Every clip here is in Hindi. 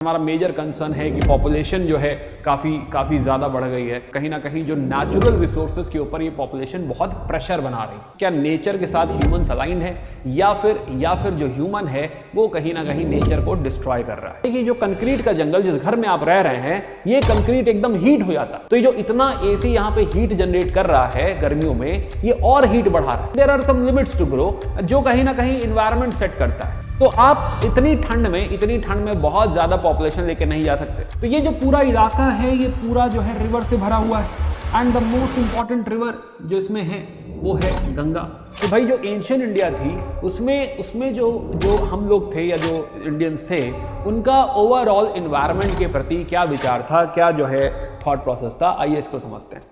हमारा मेजर कंसर्न है कि पॉपुलेशन जो है काफ़ी ज़्यादा बढ़ गई है। कहीं ना कहीं जो नेचुरल रिसोर्सेज के ऊपर ये पॉपुलेशन बहुत प्रेशर बना रही है। क्या नेचर के साथ ह्यूमन अलाइंड है या फिर जो ह्यूमन है वो कहीं ना कहीं नेचर को डिस्ट्रॉय कर रहा है। ये जो कंक्रीट का जंगल जिस घर में आप रह रहे हैं ये कंक्रीट एकदम हीट हो जाता है, तो ये जो इतना एसी यहाँ पे हीट जनरेट कर रहा है गर्मियों में ये और हीट बढ़ा रहा है। There are some limits to grow जो कहीं ना कहीं इन्वायरमेंट सेट करता है। तो आप इतनी ठंड में बहुत ज्यादा पॉपुलेशन लेके नहीं जा सकते। तो ये जो पूरा इलाका है ये पूरा जो है रिवर से भरा हुआ है and the most important river जो इसमें है वो है गंगा। तो भाई जो एंशियंट इंडिया थी उसमें जो हम लोग थे या जो इंडियंस थे उनका ओवरऑल एनवायरनमेंट के प्रति क्या विचार था, क्या जो है थॉट प्रोसेस था, आइए इसको समझते हैं।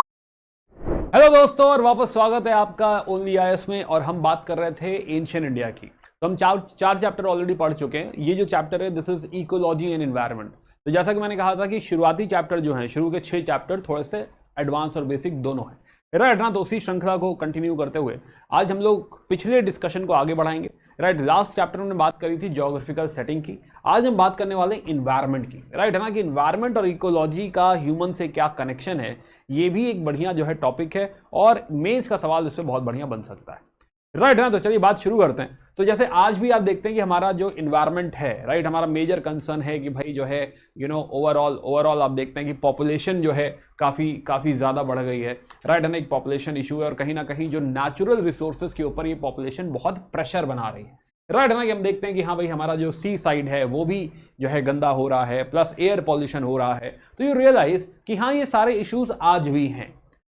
हेलो दोस्तों और वापस स्वागत है आपका ओनली आईएएस में। और हम बात कर रहे थे एंशियंट इंडिया की। तो हम चार चैप्टर ऑलरेडी पढ़ चुके हैं। ये जो चैप्टर है this is ecology and environment. तो जैसा कि मैंने कहा था कि शुरुआती चैप्टर जो हैं, शुरू के 6 चैप्टर थोड़े से एडवांस और बेसिक दोनों हैं, राइट ना। तो उसी श्रृंखला को कंटिन्यू करते हुए आज हम लोग पिछले डिस्कशन को आगे बढ़ाएंगे, राइट। लास्ट चैप्टर में बात करी थी ज्योग्राफिकल सेटिंग की, आज हम बात करने वाले इन्वायरमेंट की, राइट है ना। कि इन्वायरमेंट और इकोलॉजी का ह्यूमन से क्या कनेक्शन है, ये भी एक बढ़िया जो है टॉपिक है और मेंस का सवाल इस पर बहुत बढ़िया बन सकता है, राइट ना। तो चलिए बात शुरू करते हैं। तो जैसे आज भी आप देखते हैं कि हमारा जो इन्वायरमेंट है, राइट, हमारा मेजर कंसर्न है कि भाई जो है ओवरऑल आप देखते हैं कि पॉपुलेशन जो है काफ़ी ज़्यादा बढ़ गई है, राइट है ना। एक पॉपुलेशन इशू है और कहीं ना कहीं जो नेचुरल रिसोर्सेज के ऊपर ये पॉपुलेशन बहुत प्रेशर बना रही है, राइट है ना। कि हम देखते हैं कि हाँ भाई हमारा जो सी साइड है वो भी जो है गंदा हो रहा है, प्लस एयर पॉल्यूशन हो रहा है। तो यू रियलाइज कि हाँ ये सारे इश्यूज आज भी हैं।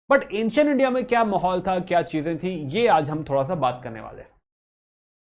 बट एंशियंट इंडिया में क्या माहौल था, क्या चीजें थी, ये आज हम थोड़ा सा बात करने वाले हैं।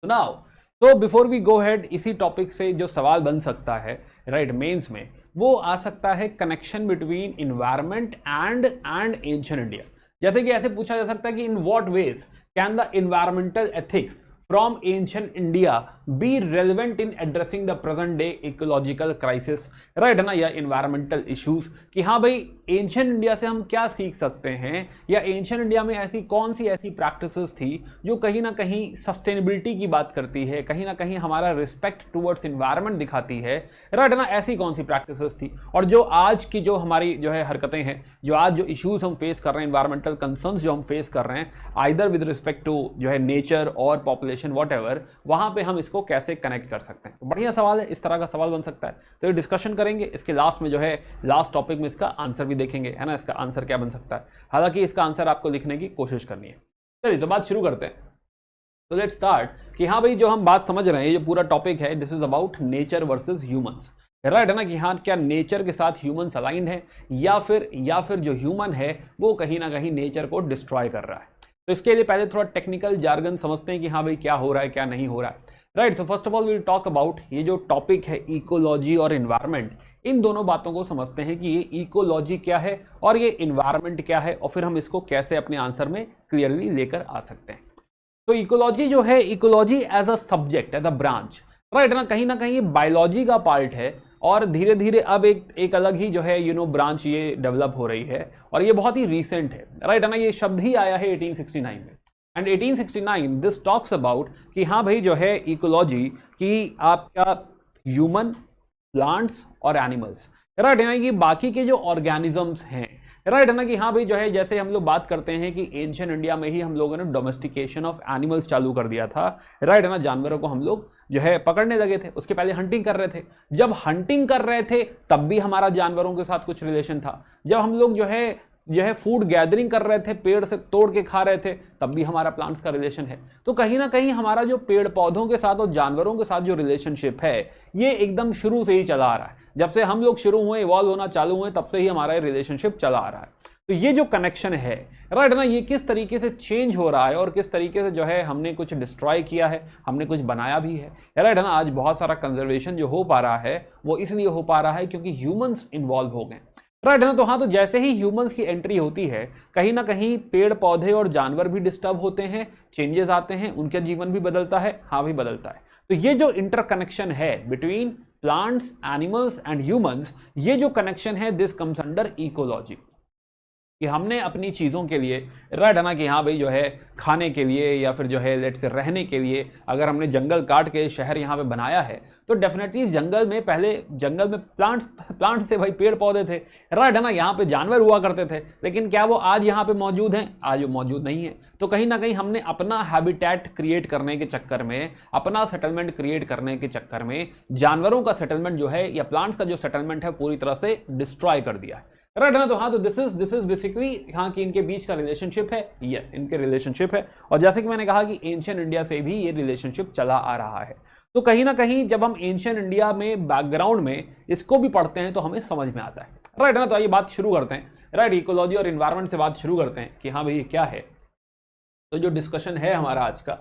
तो नाउ तो बिफोर वी गो हेड, इसी टॉपिक से जो सवाल बन सकता है, राइट, मेंस में वो आ सकता है connection between environment and ancient India. जैसे कि ऐसे पूछा जा सकता है कि in what veg can the environmental ethics from ancient India be relevant in addressing the present day ecological crisis, right है ना, या environmental issues। कि हाँ भाई एंशियंट इंडिया से हम क्या सीख सकते हैं, या एंशियंट इंडिया में ऐसी कौन सी ऐसी प्रैक्टिसेस थी जो कहीं ना कहीं सस्टेनेबिलिटी की बात करती है, कहीं ना कहीं हमारा रिस्पेक्ट टुवर्ड्स इन्वायरमेंट दिखाती है, राइट है ना। ऐसी कौन सी प्रैक्टिसेस थी और जो आज की जो हमारी जो है हरकतें हैं, जो आज जो इश्यूज हम फेस कर रहे हैं, इन्वायरमेंटल कंसर्न्स जो हम फेस कर रहे हैं आइदर विद रिस्पेक्ट टू जो है नेचर और पॉपुलेशन व्हाटएवर, वहां पे हम इसको कैसे कनेक्ट कर सकते हैं। तो बढ़िया सवाल है, इस तरह का सवाल बन सकता है। तो ये डिस्कशन करेंगे, इसके लास्ट में जो है लास्ट टॉपिक में इसका आंसर भी देखेंगे, है ना, इसका आंसर क्या बन सकता है। हालांकि इसका आंसर आपको लिखने की कोशिश करनी है। चलिए तो बात शुरू करते हैं। तो लेट्स स्टार्ट कि हाँ भाई जो हम बात समझ रहे हैं, ये पूरा टॉपिक है this is about nature versus humans, right है ना। कि हाँ क्या नेचर के साथ ह्यूमंस अलाइंड है या फिर जो ह्यूमन है वो कहीं ना कहीं नेचर को डिस्ट्रॉय कर रहा है। तो इसके लिए पहले थोड़ा टेक्निकल जार्गन समझते हैं कि हाँ भाई क्या हो रहा है क्या नहीं हो रहा है, राइट। तो first of all will talk about ये जो टॉपिक है इकोलॉजी और एनवायरनमेंट, इन दोनों बातों को समझते हैं कि ये इकोलॉजी क्या है और ये एनवायरनमेंट क्या है और फिर हम इसको कैसे अपने आंसर में क्लियरली लेकर आ सकते हैं। तो इकोलॉजी जो है, ecology as a subject, as a branch, right ना कहीं ये बायोलॉजी का पार्ट है और धीरे धीरे अब एक अलग ही जो है ब्रांच ये डेवलप हो रही है और ये बहुत ही रीसेंट है, राइट है ना। ये शब्द ही आया है 1869 में एंड 1869 दिस टॉक्स अबाउट कि हाँ भाई जो है इकोलॉजी की आपका ह्यूमन, प्लांट्स और एनिमल्स, राइट है ना, कि बाकी के जो ऑर्गेनिजम्स हैं, राइट है ना। कि हाँ भाई जो है जैसे हम लोग बात करते हैं कि एंशियंट इंडिया में ही हम लोगों ने डोमेस्टिकेशन ऑफ एनिमल्स चालू कर दिया था, राइट है ना। जानवरों को हम लोग जो है पकड़ने लगे थे, उसके पहले हंटिंग कर रहे थे। जब हंटिंग कर रहे थे तब भी हमारा जानवरों के साथ कुछ रिलेशन था। जब हम लोग जो है फूड गैदरिंग कर रहे थे, पेड़ से तोड़ के खा रहे थे, तब भी हमारा प्लांट्स का रिलेशन है। तो कहीं ना कहीं हमारा जो पेड़ पौधों के साथ और जानवरों के साथ जो रिलेशनशिप है ये एकदम शुरू से ही चला आ रहा है। जब से हम लोग शुरू हुए, इवॉल्व होना चालू हुए, तब से ही हमारा रिलेशनशिप चला आ रहा है। तो ये जो कनेक्शन है, राइट ना, ये किस तरीके से चेंज हो रहा है और किस तरीके से जो है हमने कुछ डिस्ट्रॉय किया है, हमने कुछ बनाया भी है, राइट है ना। आज बहुत सारा कंजर्वेशन जो हो पा रहा है वो इसलिए हो पा रहा है क्योंकि ह्यूमंस इन्वॉल्व हो गए, राइट है ना। तो हाँ, तो जैसे ही ह्यूमंस की एंट्री होती है कहीं ना कहीं पेड़ पौधे और जानवर भी डिस्टर्ब होते हैं, चेंजेस आते हैं, उनका जीवन भी बदलता है, हाँ भी बदलता है। तो ये जो इंटरकनेक्शन है between plants, animals and humans, ये जो कनेक्शन है दिस कम्स अंडर इकोलॉजी। कि हमने अपनी चीज़ों के लिए, राइट है ना, कि हाँ भाई जो है खाने के लिए या फिर जो है लेट से रहने के लिए अगर हमने जंगल काट के शहर यहाँ पे बनाया है तो डेफिनेटली जंगल में पहले जंगल में प्लांट से भाई पेड़ पौधे थे, राइट है ना, यहाँ पे जानवर हुआ करते थे, लेकिन क्या वो आज यहाँ पे मौजूद हैं? आज वो मौजूद नहीं है। तो कहीं ना कहीं हमने अपना हैबिटेट क्रिएट करने के चक्कर में, अपना सेटलमेंट क्रिएट करने के चक्कर में जानवरों का सेटलमेंट जो है या प्लांट्स का जो सेटलमेंट है पूरी तरह से डिस्ट्रॉय कर दिया है, राइट है ना। तो हाँ, तो दिस इज बेसिकली हाँ कि इनके बीच का रिलेशनशिप है, यस इनके रिलेशनशिप है। और जैसे कि मैंने कहा कि एंशिएंट इंडिया से भी ये रिलेशनशिप चला आ रहा है। तो कहीं ना कहीं जब हम एंशिएंट इंडिया में बैकग्राउंड में इसको भी पढ़ते हैं तो हमें समझ में आता है, राइट है ना। तो आइए बात शुरू करते हैं, राइट, इकोलॉजी और इन्वायरमेंट से बात शुरू करते हैं कि हाँ भाई ये क्या है। तो जो डिस्कशन है हमारा आज का,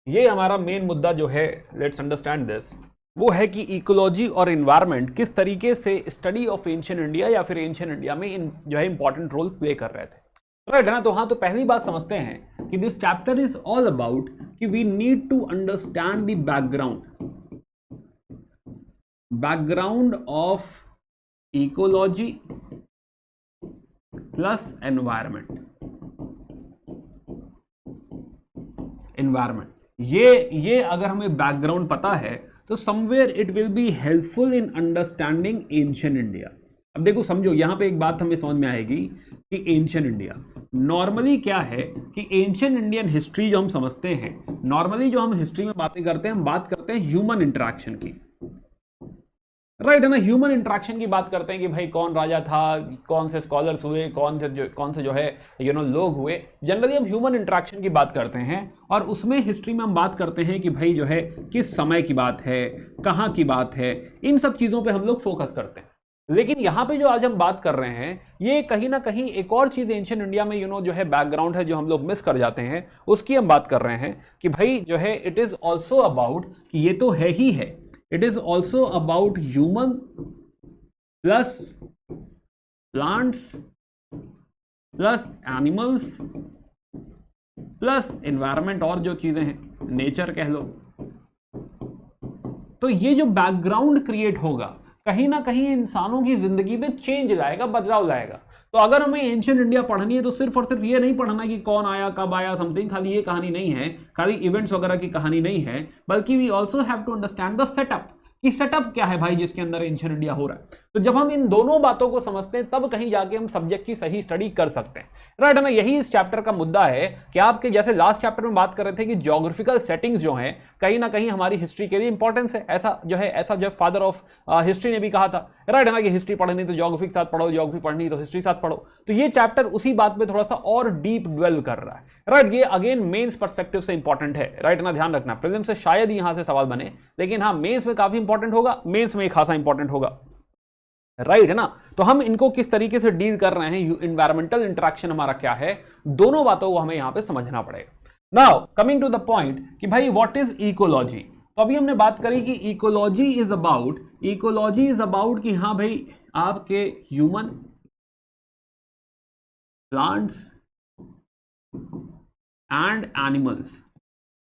ये हमारा मेन मुद्दा जो है, लेट्स अंडरस्टैंड दिस, वो है कि इकोलॉजी और इन्वायरमेंट किस तरीके से स्टडी ऑफ एंशिएंट इंडिया या फिर एंशिएंट इंडिया में जो है इंपॉर्टेंट रोल प्ले कर रहे थे, राइट है ना। तो हाँ, तो पहली बात समझते हैं कि this chapter is all about कि we need to understand the background of ecology plus environment. ये अगर हमें बैकग्राउंड पता है तो somewhere it will be helpful in understanding ancient India. अब देखो समझो, यहां पे एक बात हमें समझ में आएगी कि एंशिएंट इंडिया नॉर्मली क्या है, कि एंशिएंट इंडियन हिस्ट्री जो हम समझते हैं, नॉर्मली जो हम हिस्ट्री में बातें करते हैं, हम बात करते हैं ह्यूमन इंटरेक्शन की, राइट है ना। ह्यूमन इंटरेक्शन की बात करते हैं कि भाई कौन राजा था, कौन से स्कॉलर्स हुए, कौन से जो है लोग हुए। जनरली हम ह्यूमन इंटरेक्शन की बात करते हैं और उसमें हिस्ट्री में हम बात करते हैं कि भाई जो है किस समय की बात है, कहाँ की बात है, इन सब चीज़ों पे हम लोग फोकस करते हैं। लेकिन यहाँ पे जो आज हम बात कर रहे हैं, ये कहीं ना कहीं एक और चीज़ एंशिएंट इंडिया में जो है बैकग्राउंड है, जो हम लोग मिस कर जाते हैं, उसकी हम बात कर रहे हैं कि भाई जो है इट इज़ ऑल्सो अबाउट, कि ये तो है ही है, it is also about human plus plants plus animals plus environment और जो चीजें हैं नेचर कह लो। तो ये जो बैकग्राउंड क्रिएट होगा कहीं ना कहीं इंसानों की जिंदगी में चेंज लाएगा, बदलाव लाएगा। तो अगर हमें एंशिएंट इंडिया पढ़नी है तो सिर्फ और सिर्फ ये नहीं पढ़ना कि कौन आया, कब आया, समथिंग, खाली ये कहानी नहीं है, खाली इवेंट्स वगैरह की कहानी नहीं है, बल्कि we also have to understand the setup, कि सेटअप क्या है भाई जिसके अंदर एंशिएंट इंडिया हो रहा है। तो जब हम इन दोनों बातों को समझते हैं तब कहीं जाके हम सब्जेक्ट की सही स्टडी कर सकते हैं, राइट है ना। यही इस चैप्टर का मुद्दा है कि आपके जैसे लास्ट चैप्टर में बात कर रहे थे कि ज्योग्राफिकल सेटिंग्स जो हैं कहीं ना कहीं हमारी हिस्ट्री के लिए इंपॉर्टेंस है। ऐसा जो फादर ऑफ हिस्ट्री ने भी कहा था, राइट है ना, कि हिस्ट्री पढ़नी तो ज्योग्राफी के साथ पढ़ो, ज्योग्राफी पढ़नी तो हिस्ट्री के साथ पढ़ो। तो ये चैप्टर उसी बात पे थोड़ा सा और डीप ड्वेल कर रहा है, राइट। ये अगेन मेंस पर्सपेक्टिव से इंपॉर्टेंट है, राइट ना, ध्यान रखना। प्रीलिम से शायद यहां से सवाल बने, लेकिन हाँ मेंस में काफी इंपॉर्टेंट होगा, मेंस में खासा इंपॉर्टेंट होगा, राइट है ना। तो हम इनको किस तरीके से डील कर रहे हैं, इन्वायरमेंटल इंटरेक्शन हमारा क्या है, दोनों बातों को हमें यहां पे समझना पड़ेगा। Now coming to the point कि भाई व्हाट इज इकोलॉजी। तो अभी हमने बात करी कि इकोलॉजी इज अबाउट कि हाँ भाई आपके ह्यूमन, प्लांट्स एंड एनिमल्स,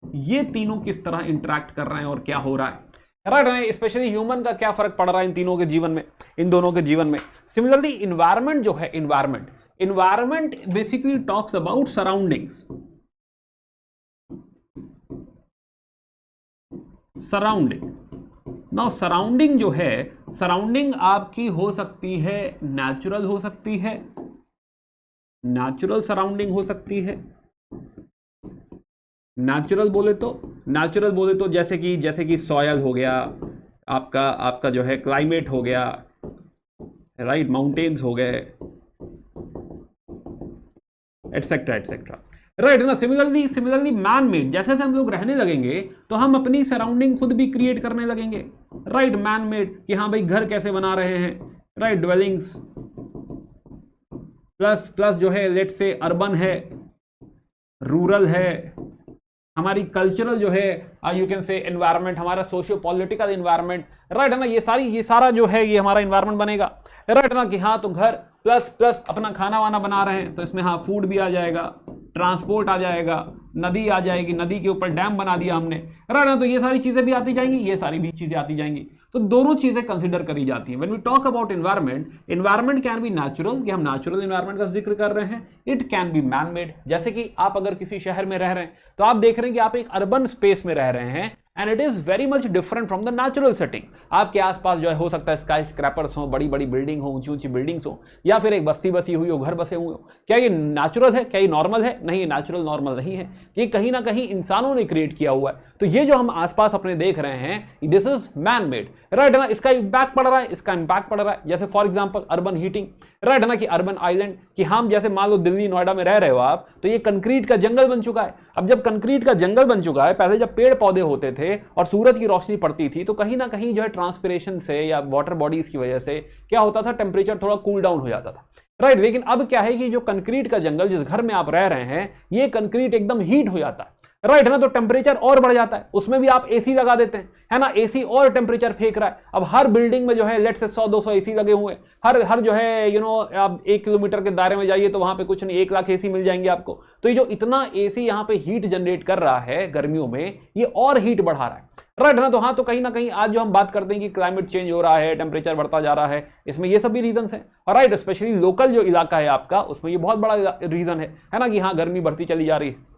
ये तीनों किस तरह इंटरेक्ट कर रहे हैं और क्या हो रहा है, राइट। स्पेशली ह्यूमन का क्या फर्क पड़ रहा है इन तीनों के जीवन में, इन दोनों के जीवन में। सिमिलरली इन्वायरमेंट जो है, environment basically talks about surroundings, now surrounding जो है, सराउंडिंग आपकी हो सकती है नेचुरल, हो सकती है नेचुरल सराउंडिंग, हो सकती है नेचुरल बोले तो जैसे कि सॉयल हो गया, आपका जो है क्लाइमेट हो गया, राइट, माउंटेन्स हो गए, एटसेट्रा एटसेट्रा, राइट है ना। सिमिलरली मैन मेड, जैसे जैसे हम लोग रहने लगेंगे तो हम अपनी सराउंडिंग खुद भी क्रिएट करने लगेंगे, राइट। मैन मेड कि हाँ भाई घर कैसे बना रहे हैं, राइट, ड्वेलिंग्स प्लस जो है लेट से अर्बन है, रूरल है, हमारी कल्चरल जो है यू कैन से एनवायरनमेंट, हमारा सोशियो पॉलिटिकल एनवायरनमेंट, राइट है ना। ये सारा जो है ये हमारा एनवायरनमेंट बनेगा, राइट है ना, कि हाँ तो घर प्लस अपना खाना वाना बना रहे हैं तो इसमें हाँ फूड भी आ जाएगा, ट्रांसपोर्ट आ जाएगा, नदी आ जाएगी, नदी के ऊपर डैम बना दिया हमने, राइट ना। तो ये सारी चीजें भी आती जाएंगी, ये सारी भी चीजें आती जाएंगी। तो दोनों चीजें कंसिडर करी जाती हैं। When we talk about environment, environment can be natural, कि हम नेचुरल एनवायरनमेंट का जिक्र कर रहे हैं, it can be man made. जैसे कि आप अगर किसी शहर में रह रहे हैं तो आप देख रहे हैं कि आप एक अर्बन स्पेस में रह रहे हैं and it is very much different from the natural setting. आपके आसपास जो है हो सकता है स्काई स्क्रैपर्स हो, बड़ी बड़ी बिल्डिंग हो, ऊंची ऊंची बिल्डिंग्स हो, या फिर एक बस्ती बसी हुई हो, घर बसे हुए हो। क्या ये नेचुरल है? क्या ये नॉर्मल है? नहीं, ये नेचुरल नॉर्मल नहीं है, ये कहीं ना कहीं इंसानों ने क्रिएट किया हुआ है। तो ये जो हम आसपास अपने देख रहे हैं, this is man made, right है ना। इसका इम्पैक्ट पड़ रहा है, इसका इम्पैक्ट पड़ रहा है। जैसे for example urban heating, right है ना, कि अर्बन आइलैंड, कि हम जैसे मान लो दिल्ली नोएडा में रह रहे हो आप, तो ये कंक्रीट का जंगल बन चुका है। अब जब कंक्रीट का जंगल बन चुका है, पहले जब पेड़ पौधे होते थे और सूरज की रोशनी पड़ती थी, तो कहीं ना कहीं जो है ट्रांसपिरेशन से या वाटर बॉडीज की वजह से क्या होता था, टेम्परेचर थोड़ा कूल डाउन हो जाता था, राइट। लेकिन अब क्या है कि जो कंक्रीट का जंगल, जिस घर में आप रह रहे हैं, ये कंक्रीट एकदम हीट हो जाता है, राइट है ना। तो टेम्परेचर और बढ़ जाता है, उसमें भी आप एसी लगा देते हैं, है ना, एसी और टेम्परेचर फेंक रहा है। अब हर बिल्डिंग में जो है लेट से 100-200 एसी लगे हुए हैं, हर जो है आप 1 किलोमीटर के दायरे में जाइए तो वहां पे कुछ नहीं, 1 लाख एसी मिल जाएंगे आपको। तो ये जो इतना एसी यहाँ पे हीट जनरेट कर रहा है गर्मियों में, ये और हीट बढ़ा रहा है, राइट ना। तो हाँ, तो कहीं ना कहीं आज जो हम बात करते हैं कि क्लाइमेट चेंज हो रहा है, टेम्परेचर बढ़ता जा रहा है, इसमें ये सब भी रीजंस हैं, और राइट, स्पेशली लोकल जो इलाका है आपका, उसमें ये बहुत बड़ा रीजन है ना, कि हाँ गर्मी बढ़ती चली जा रही है।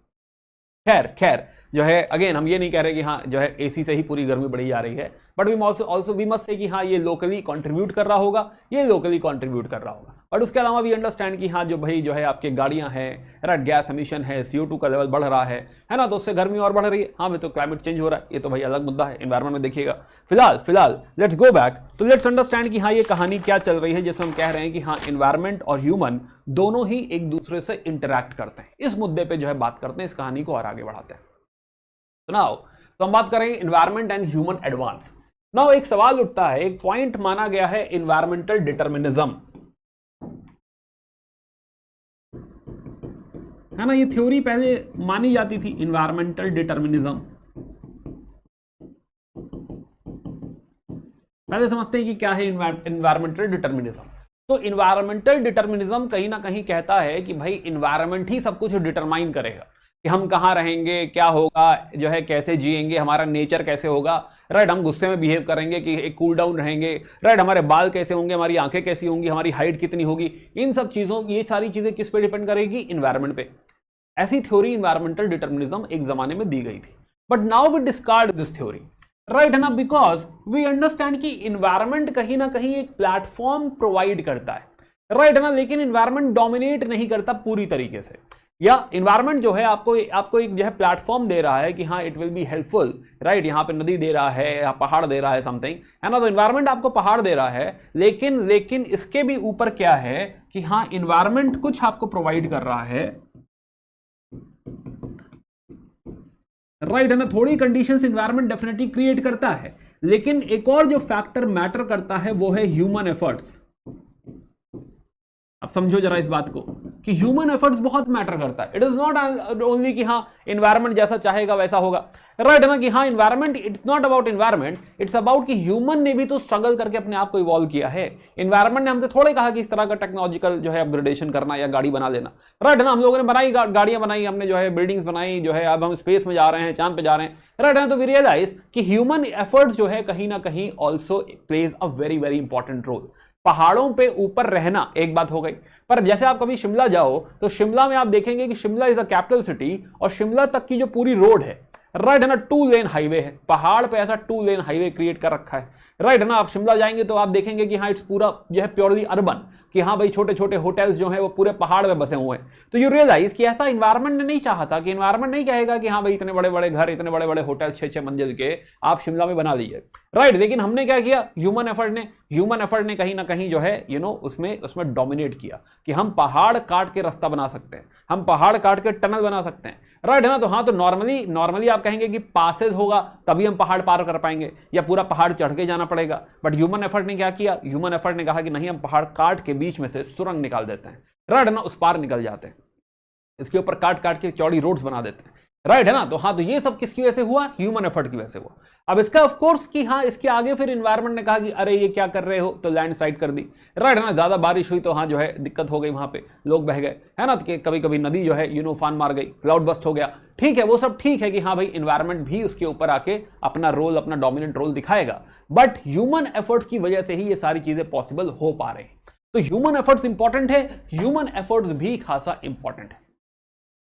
खैर जो है अगेन हम ये नहीं कह रहे कि हाँ जो है एसी से ही पूरी गर्मी बढ़ी जा रही है, but we also we must say कि हाँ ये लोकली कंट्रीब्यूट कर रहा होगा, ये लोकली कंट्रीब्यूट कर रहा होगा। बट उसके अलावा भी अंडरस्टैंड कि हाँ जो भाई जो है आपके गाड़ियां हैं, राइट, गैस एमिशन है, CO2 का लेवल बढ़ रहा है ना, तो उससे गर्मी और बढ़ रही है। हाँ, मैं तो क्लाइमेट चेंज हो रहा है, ये तो भाई अलग मुद्दा है, एनवायरमेंट में देखिएगा। फिलहाल लेट्स गो बैक, तो लेट्स अंडरस्टैंड कि हाँ ये कहानी क्या चल रही है, जिसमें हम कह रहे हैं कि हाँ एनवायरमेंट और ह्यूमन दोनों ही एक दूसरे से इंटरैक्ट करते हैं। इस मुद्दे पर जो है बात करते हैं, इस कहानी को और आगे बढ़ाते हैं। तो हम बात करेंगे environment and human advance. Now एक सवाल उठता है, एक पॉइंट माना गया है एनवायरमेंटल डिटर्मिनिज्म, है ना। ये थ्योरी पहले मानी जाती थी, एनवायरमेंटल डिटर्मिनिज्म। पहले समझते हैं कि क्या है एनवायरमेंटल डिटर्मिनिज्म। तो एनवायरमेंटल डिटर्मिनिज्म कहीं ना कहीं कहता है कि भाई एनवायरमेंट ही सब कुछ डिटरमाइन करेगा कि हम कहाँ रहेंगे, क्या होगा, जो है कैसे जिएंगे, हमारा नेचर कैसे होगा, राइट, हम गुस्से में बिहेव करेंगे कि एक कूल डाउन रहेंगे, राइट, हमारे बाल कैसे होंगे, हमारी आंखें कैसी होंगी, हमारी हाइट कितनी होगी, इन सब चीज़ों, ये सारी चीज़ें किस पे डिपेंड करेगी, इन्वायरमेंट पे। ऐसी थ्योरी इन्वायरमेंटल डिटर्मिनिज्म एक जमाने में दी गई थी, but now we discard this theory, right है ना, बिकॉज वी अंडरस्टैंड कि इन्वायरमेंट कहीं ना कहीं एक प्लेटफॉर्म प्रोवाइड करता है, राइट है ना, लेकिन इन्वायरमेंट डोमिनेट नहीं करता पूरी तरीके से। या इन्वायरमेंट जो है आपको एक जो है प्लेटफॉर्म दे रहा है कि हाँ it will be helpful, right, यहाँ पे नदी दे रहा है या पहाड़ दे रहा है, समथिंग, है ना। तो इन्वायरमेंट आपको पहाड़ दे रहा है, लेकिन इसके भी ऊपर क्या है कि हाँ इन्वायरमेंट कुछ आपको प्रोवाइड कर रहा है, राइट है ना। थोड़ी कंडीशंस इन्वायरमेंट डेफिनेटली क्रिएट करता है, लेकिन एक और जो फैक्टर मैटर करता है वो है ह्यूमन एफर्ट्स। अब समझो जरा इस बात को कि ह्यूमन एफर्ट्स बहुत मैटर करता है। इट इज नॉट ओनली कि हाँ एनवायरमेंट जैसा चाहेगा वैसा होगा, राइट है ना, कि हाँ environment, it's not about environment, it's about कि ह्यूमन ने भी तो स्ट्रगल करके अपने आप को इवॉल्व किया है। एनवायरमेंट ने हमसे थोड़े कहा कि इस तरह का टेक्नोलॉजिकल जो है अपग्रेडेशन करना या गाड़ी बना लेना, राइट है ना। हम लोगों ने बनाई, गाड़ियां बनाई, हमने जो है बिल्डिंग्स बनाई, जो है अब हम स्पेस में जा रहे हैं, चांद पे जा रहे हैं, राइट है ना। तो वी रियलाइज कि ह्यूमन एफर्ट्स जो है कहीं ना कहीं also plays a very very important role. पहाड़ों पे ऊपर रहना एक बात हो गई, पर जैसे आप कभी शिमला जाओ तो शिमला में आप देखेंगे कि Shimla is a capital city, और शिमला तक की जो पूरी रोड है, राइट है ना, 2 लेन हाईवे है। पहाड़ पे ऐसा 2 लेन हाईवे क्रिएट कर रखा है, राइट है ना। आप शिमला जाएंगे तो आप देखेंगे कि हाँ इट्स पूरा जो है प्योरली अर्बन, कि हाँ भाई छोटे छोटे होटल्स जो है वो पूरे पहाड़ में बसे हुए हैं। तो यू रियलाइज कि ऐसा इन्वायरमेंट ने नहीं चाहा था, कि इन्वायरमेंट नहीं कहेगा कि हाँ भाई इतने बड़े बड़े घर, इतने बड़े बड़े होटल 6-6 मंजिल के आप शिमला में बना लीजिए, राइट। लेकिन हमने क्या किया, ह्यूमन एफर्ट ने कहीं ना कहीं जो है उसमें डोमिनेट किया कि हम पहाड़ काट के रास्ता बना सकते हैं, हम पहाड़ काट के टनल बना सकते हैं, राइट है ना। तो हाँ, तो नॉर्मली आप कहेंगे कि पासेज होगा तभी हम पहाड़ पार कर पाएंगे, या पूरा पहाड़ चढ़ के जाना पड़ेगा। बट ह्यूमन एफर्ट ने क्या किया, ह्यूमन एफर्ट ने कहा कि नहीं, हम पहाड़ काट के बीच में से सुरंग निकाल देते हैं, राइट है ना, उस पार निकल जाते हैं, इसके ऊपर काट काट के चौड़ी रोड्स बना देते हैं। राइट है ना। तो हाँ, तो ये सब किसकी वजह से हुआ? ह्यूमन एफर्ट की वजह से हुआ। अब इसका ऑफ कोर्स कि हाँ, इसके आगे फिर एनवायरनमेंट ने कहा कि अरे ये क्या कर रहे हो, तो लैंडस्लाइड कर दी। राइट है ना, ज्यादा बारिश हुई तो हाँ जो है दिक्कत हो गई, वहां पे लोग बह गए, है ना। तो कभी कभी नदी जो है उफान मार गई, क्लाउड बस्ट हो गया, ठीक है, वो सब ठीक है कि हाँ भाई एनवायरनमेंट भी उसके ऊपर आके अपना रोल, अपना डोमिनेंट रोल दिखाएगा। बट ह्यूमन एफर्ट्स की वजह से ही ये सारी चीजें पॉसिबल हो पा रहे हैं। तो ह्यूमन एफर्ट्स इंपॉर्टेंट है, ह्यूमन एफर्ट्स भी खासा इंपॉर्टेंट है।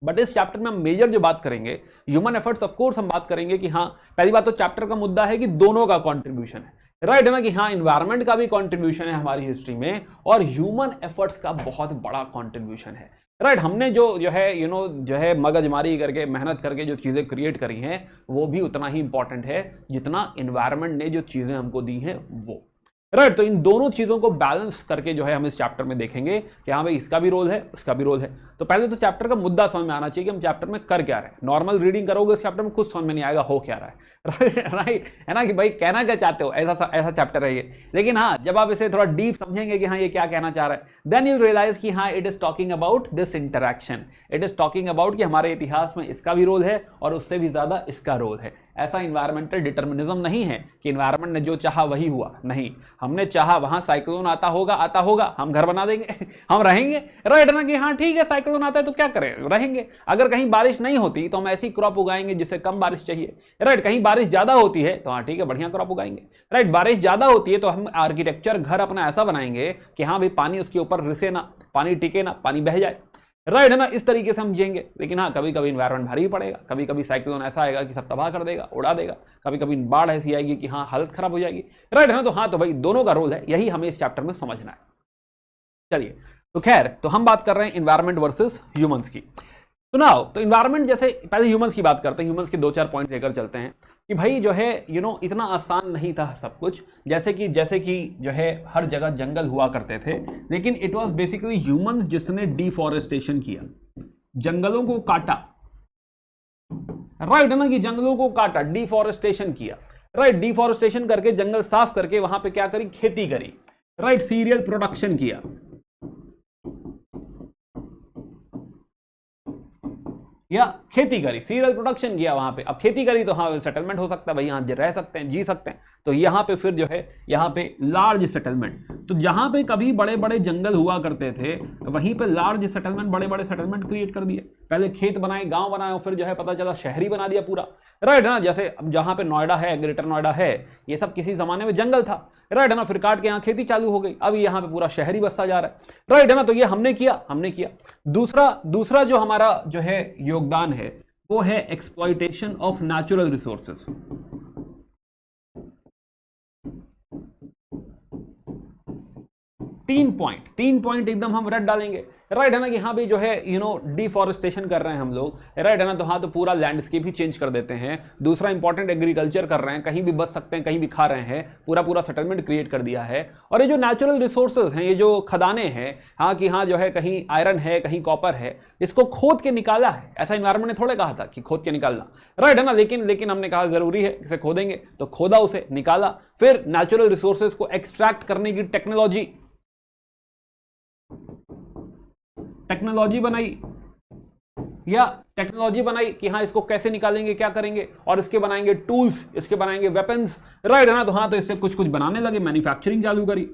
बट इस चैप्टर में हम मेजर जो बात करेंगे ह्यूमन एफर्ट्स, ऑफ कोर्स हम बात करेंगे कि हाँ, पहली बात तो चैप्टर का मुद्दा है कि दोनों का कंट्रीब्यूशन है। राइट है ना, कि हाँ एनवायरनमेंट का भी कंट्रीब्यूशन है हमारी हिस्ट्री में, और ह्यूमन एफर्ट्स का बहुत बड़ा कंट्रीब्यूशन है। राइट, हमने जो है मगजमारी करके, मेहनत करके जो चीजें क्रिएट करी हैं, वो भी उतना ही इंपॉर्टेंट है जितना एनवायरनमेंट ने जो चीजें हमको दी हैं वो। राइट, तो इन दोनों चीजों को बैलेंस करके जो है हम इस चैप्टर में देखेंगे कि हाँ भाई इसका भी रोल है, उसका भी रोल है। तो पहले तो चैप्टर का मुद्दा समझ में आना चाहिए कि हम चैप्टर में कर क्या रहे हैं। नॉर्मल रीडिंग करोगे इस चैप्टर में कुछ समझ में नहीं आएगा हो क्या रहा है। राइट है ना, कि भाई कहना क्या चाहते हो, ऐसा चैप्टर है ये। लेकिन हाँ, जब आप इसे थोड़ा डीप समझेंगे कि हाँ ये क्या कहना चाह रहा है, देन यू रियलाइज कि हाँ it is talking about this interaction, it is talking about कि हमारे इतिहास में इसका भी रोल है और उससे भी ज्यादा इसका रोल है। ऐसा इन्वायरमेंटल डिटर्मिनिज्म नहीं है कि इन्वायरमेंट ने जो चाहा वही हुआ, नहीं, हमने चाहा वहां साइक्लोन आता होगा, हम घर बना देंगे, हम रहेंगे। राइट ना, कि हाँ ठीक है साइक्लोन आता है तो क्या करें, रहेंगे। अगर कहीं बारिश नहीं होती तो हम ऐसी क्रॉप उगाएंगे जिसे कम बारिश चाहिए। राइट, कहीं बारिश ज्यादा होती है तो हाँ ठीक है बढ़िया क्रॉप उगाएंगे। राइट, बारिश ज्यादा होती है तो हम आर्किटेक्चर घर अपना ऐसा बनाएंगे कि हाँ भाई पानी उसके ऊपर रिसे ना, पानी टिके ना, पानी बह जाए। राइट है ना, इस तरीके से हम जिएंगे। लेकिन हाँ, कभी कभी इन्वायरमेंट भारी भी पड़ेगा, कभी कभी साइक्लोन ऐसा आएगा कि सब तबाह कर देगा, उड़ा देगा, कभी कभी बाढ़ ऐसी आएगी कि हाँ हालत खराब हो जाएगी। राइट है ना, तो हाँ, तो भाई दोनों का रोल है, यही हमें इस चैप्टर में समझना है। चलिए, तो खैर, तो हम बात कर रहे हैं इन्वायरमेंट वर्सेस ह्यूमंस की। तो नाउ, तो इन्वायरमेंट, जैसे पहले ह्यूमंस की बात करते हैं, ह्यूमंस के 2-4 पॉइंट लेकर चलते हैं कि भाई जो है इतना आसान नहीं था सब कुछ। जैसे कि जो है हर जगह जंगल हुआ करते थे, लेकिन इट वाज बेसिकली ह्यूमंस जिसने डिफॉरेस्टेशन किया, जंगलों को काटा। राइट है ना, कि जंगलों को काटा, डिफॉरेस्टेशन किया। राइट, डिफॉरेस्टेशन करके, जंगल साफ करके वहां पे क्या करी, खेती करी। राइट, सीरियल प्रोडक्शन किया, या खेती करी, सीरियल प्रोडक्शन किया वहां पे। अब खेती करी तो हाँ सेटलमेंट हो सकता है भाई, यहाँ रह सकते हैं, जी सकते हैं। तो यहाँ पे फिर जो है यहाँ पे लार्ज सेटलमेंट, तो जहां पे कभी बड़े बड़े जंगल हुआ करते थे वहीं पे लार्ज सेटलमेंट, बड़े बड़े सेटलमेंट क्रिएट कर दिए। पहले खेत बनाए, गांव बनाए, फिर जो है पता चला शहरी बना दिया पूरा। राइट है ना, जैसे अब जहां पे नोएडा है, ग्रेटर नोएडा है, ये सब किसी जमाने में जंगल था। राइट है ना, फिर काट के यहाँ खेती चालू हो गई, अब यहाँ पे पूरा शहरी बसता जा रहा है। राइट है ना, तो ये हमने किया। दूसरा जो हमारा जो है योगदान है वो है एक्सप्लॉइटेशन ऑफ नेचुरल रिसोर्सेज। तीन पॉइंट एकदम हम रट डालेंगे। राइट है ना, कि हाँ भाई जो है डिफॉरेस्टेशन कर रहे हैं हम लोग। राइट है ना, तो हाँ, तो पूरा लैंडस्केप ही चेंज कर देते हैं। दूसरा इंपॉर्टेंट, एग्रीकल्चर कर रहे हैं, कहीं भी बच सकते हैं, कहीं भी खा रहे हैं, पूरा सेटलमेंट क्रिएट कर दिया है। और ये जो नेचुरल रिसोर्सेज हैं, ये जो खदानें हैं, हाँ कि हाँ जो है कहीं आयरन है, कहीं कॉपर है, इसको खोद के निकाला है। ऐसा इन्वायरमेंट ने थोड़े कहा था कि खोद के निकालना। राइट है ना, लेकिन हमने कहा जरूरी है, इसे खोदेंगे, तो खोदा, उसे निकाला, फिर नेचुरल रिसोर्सेज को एक्सट्रैक्ट करने की टेक्नोलॉजी बनाई कि हाँ इसको कैसे निकालेंगे, क्या करेंगे, और इसके बनाएंगे टूल्स, इसके बनाएंगे वेपन्स। राइट है ना, तो हाँ, तो इससे कुछ बनाने लगे, मैन्युफैक्चरिंग चालू करी।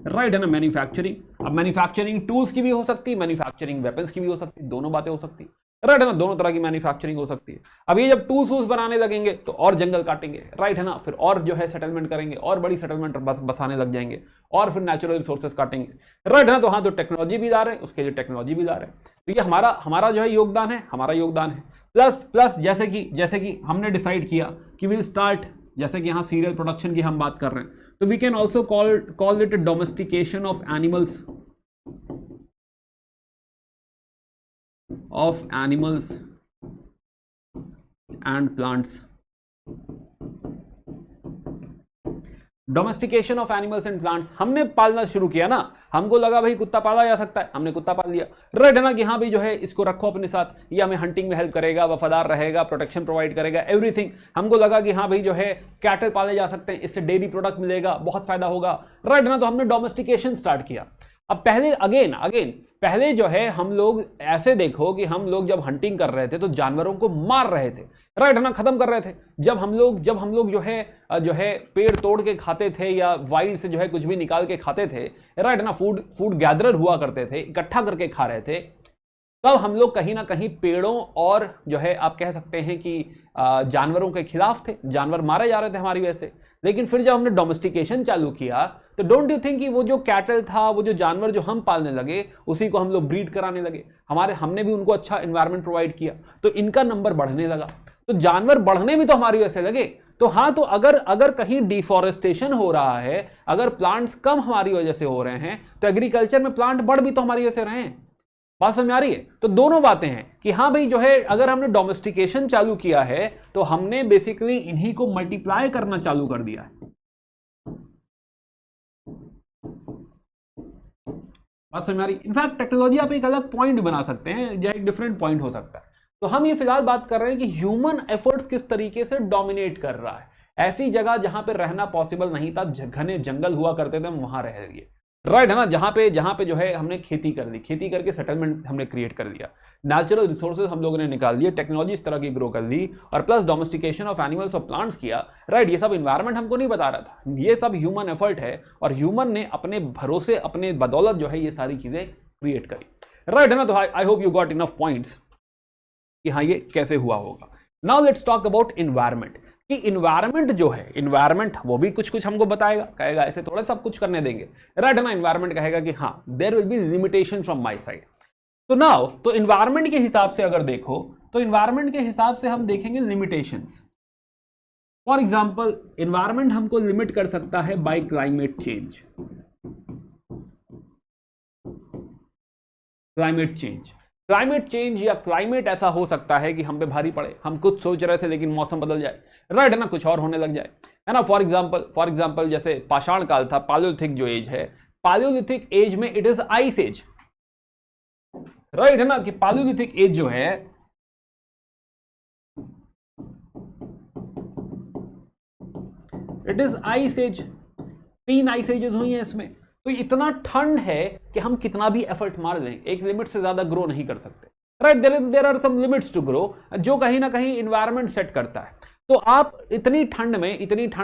राइट है ना, मैन्युफैक्चरिंग। अब मैन्युफैक्चरिंग टूल्स की भी हो सकती है, मैन्युफैक्चरिंग वेपन्स की भी हो सकती है, दोनों बातें हो सकती है। राइट है ना, दोनों तरह की मैन्युफैक्चरिंग हो सकती है। अब ये जब टूल्स बनाने लगेंगे तो और जंगल काटेंगे। राइट है ना, फिर और जो है सेटलमेंट करेंगे, और बड़ी सेटलमेंट बसाने लग जाएंगे, और फिर नेचुरल रिसोर्सेज काटेंगे। राइट है ना, तो हाँ, तो टेक्नोलॉजी भी ला रहे हैं, उसके लिए टेक्नोलॉजी भी ला रहे हैं। तो ये हमारा जो है योगदान है, हमारा योगदान है। प्लस जैसे कि हमने डिसाइड किया कि विल स्टार्ट, जैसे कि यहाँ सीरियल प्रोडक्शन की हम बात कर रहे हैं, तो we can also call it domestication of animals and plants. Domestication of animals and plants, हमने पालना शुरू किया ना, हमको लगा भाई कुत्ता पाला जा सकता है, हमने कुत्ता पाल लिया। राइट है ना, कि हाँ भाई जो है इसको रखो अपने साथ, ये हमें हंटिंग में हेल्प करेगा, वफादार रहेगा, प्रोटेक्शन प्रोवाइड करेगा, एवरीथिंग। हमको लगा कि हाँ भाई जो है कैटल पाले जा सकते हैं, इससे डेयरी प्रोडक्ट मिलेगा, बहुत फायदा होगा। राइट है ना, तो हमने डोमेस्टिकेशन स्टार्ट किया। अब पहले अगेन पहले जो है हम लोग ऐसे देखो कि हम लोग जब हंटिंग कर रहे थे तो जानवरों को मार रहे थे, राइट है ना, खत्म कर रहे थे। जब हम लोग जो है पेड़ तोड़ के खाते थे या वाइल्ड से जो है कुछ भी निकाल के खाते थे, राइट है ना, फूड गैदरर हुआ करते थे, इकट्ठा करके खा रहे थे, तब हम लोग कहीं ना कहीं पेड़ों और जो है आप कह सकते हैं कि जानवरों के खिलाफ थे, जानवर मारे जा रहे थे हमारी वजह से। लेकिन फिर जब हमने डोमेस्टिकेशन चालू किया तो डोंट यू थिंक कि वो जो कैटल था, वो जो जानवर जो हम पालने लगे, उसी को हम लोग ब्रीड कराने लगे, हमने भी उनको अच्छा एनवायरनमेंट प्रोवाइड किया, तो इनका नंबर बढ़ने लगा। तो जानवर बढ़ने भी तो हमारी वजह से लगे। तो हाँ, तो अगर कहीं डिफॉरेस्टेशन हो रहा है, अगर प्लांट्स कम हमारी वजह से हो रहे हैं, तो एग्रीकल्चर में प्लांट बढ़ भी तो हमारी वजह से रहे हैं। बात समझ आ रही है? तो दोनों बातें हैं कि हाँ भाई जो है, अगर हमने डोमेस्टिकेशन चालू किया है तो हमने बेसिकली इन्हीं को मल्टीप्लाई करना चालू कर दिया है। बात समझ आ रही है? इनफैक्ट टेक्नोलॉजी आप एक अलग पॉइंट बना सकते हैं, या एक डिफरेंट पॉइंट हो सकता है। तो हम ये फिलहाल बात कर रहे हैं कि ह्यूमन एफर्ट्स किस तरीके से डोमिनेट कर रहा है। ऐसी जगह जहां पे रहना पॉसिबल नहीं था, घने जंगल हुआ करते थे, हम वहां रह रही है, राइट है ना, जहां पे जो है हमने खेती कर ली, खेती करके सेटलमेंट हमने क्रिएट कर लिया, नेचुरल रिसोर्सेज हम लोगों ने निकाल लिए, टेक्नोलॉजी इस तरह की ग्रो कर ली, और प्लस डोमेस्टिकेशन ऑफ एनिमल्स और प्लांट्स किया, राइट। ये सब इन्वायरमेंट हमको नहीं बता रहा था, ये सब ह्यूमन एफर्ट है, और ह्यूमन ने अपने भरोसे, अपने बदौलत जो है ये सारी चीजें क्रिएट करी, राइट है ना। तो I hope you got enough points कि हाँ ये कैसे हुआ होगा। Now let's talk about environment, कि इन्वायरमेंट जो है, इन्वायरमेंट वो भी कुछ कुछ हमको बताएगा, कहेगा ऐसे थोड़ा सब कुछ करने देंगे, राइट है ना। इन्वायरमेंट कहेगा कि हाँ there will be limitation from my side. तो नाउ तो इन्वायरमेंट के हिसाब से अगर देखो, तो इन्वायरमेंट के हिसाब से हम देखेंगे लिमिटेशंस। फॉर एग्जांपल इन्वायरमेंट हमको लिमिट कर सकता है bye climate change. Climate change या क्लाइमेट ऐसा हो सकता है कि हम पे भारी पड़े, हम कुछ सोच रहे थे लेकिन मौसम बदल जाए, राइट है ना, कुछ और होने लग जाए, है ना। फॉर एग्जांपल जैसे पाषाण काल था, पालियोलिथिक जो एज है, पालियोलिथिक एज में it is ice age, right है ना, कि पालियोलिथिक एज जो है it is ice age. 3 ice ages हुई हैं इसमें। तो इतना ठंड है कि हम कितना भी एफर्ट मार लें, एक लिमिट से ज्यादा ग्रो नहीं कर सकते, right. There are some limits to grow, जो कहीं ना कहीं इन्वायरमेंट सेट करता है। तो आप इतनी ठंड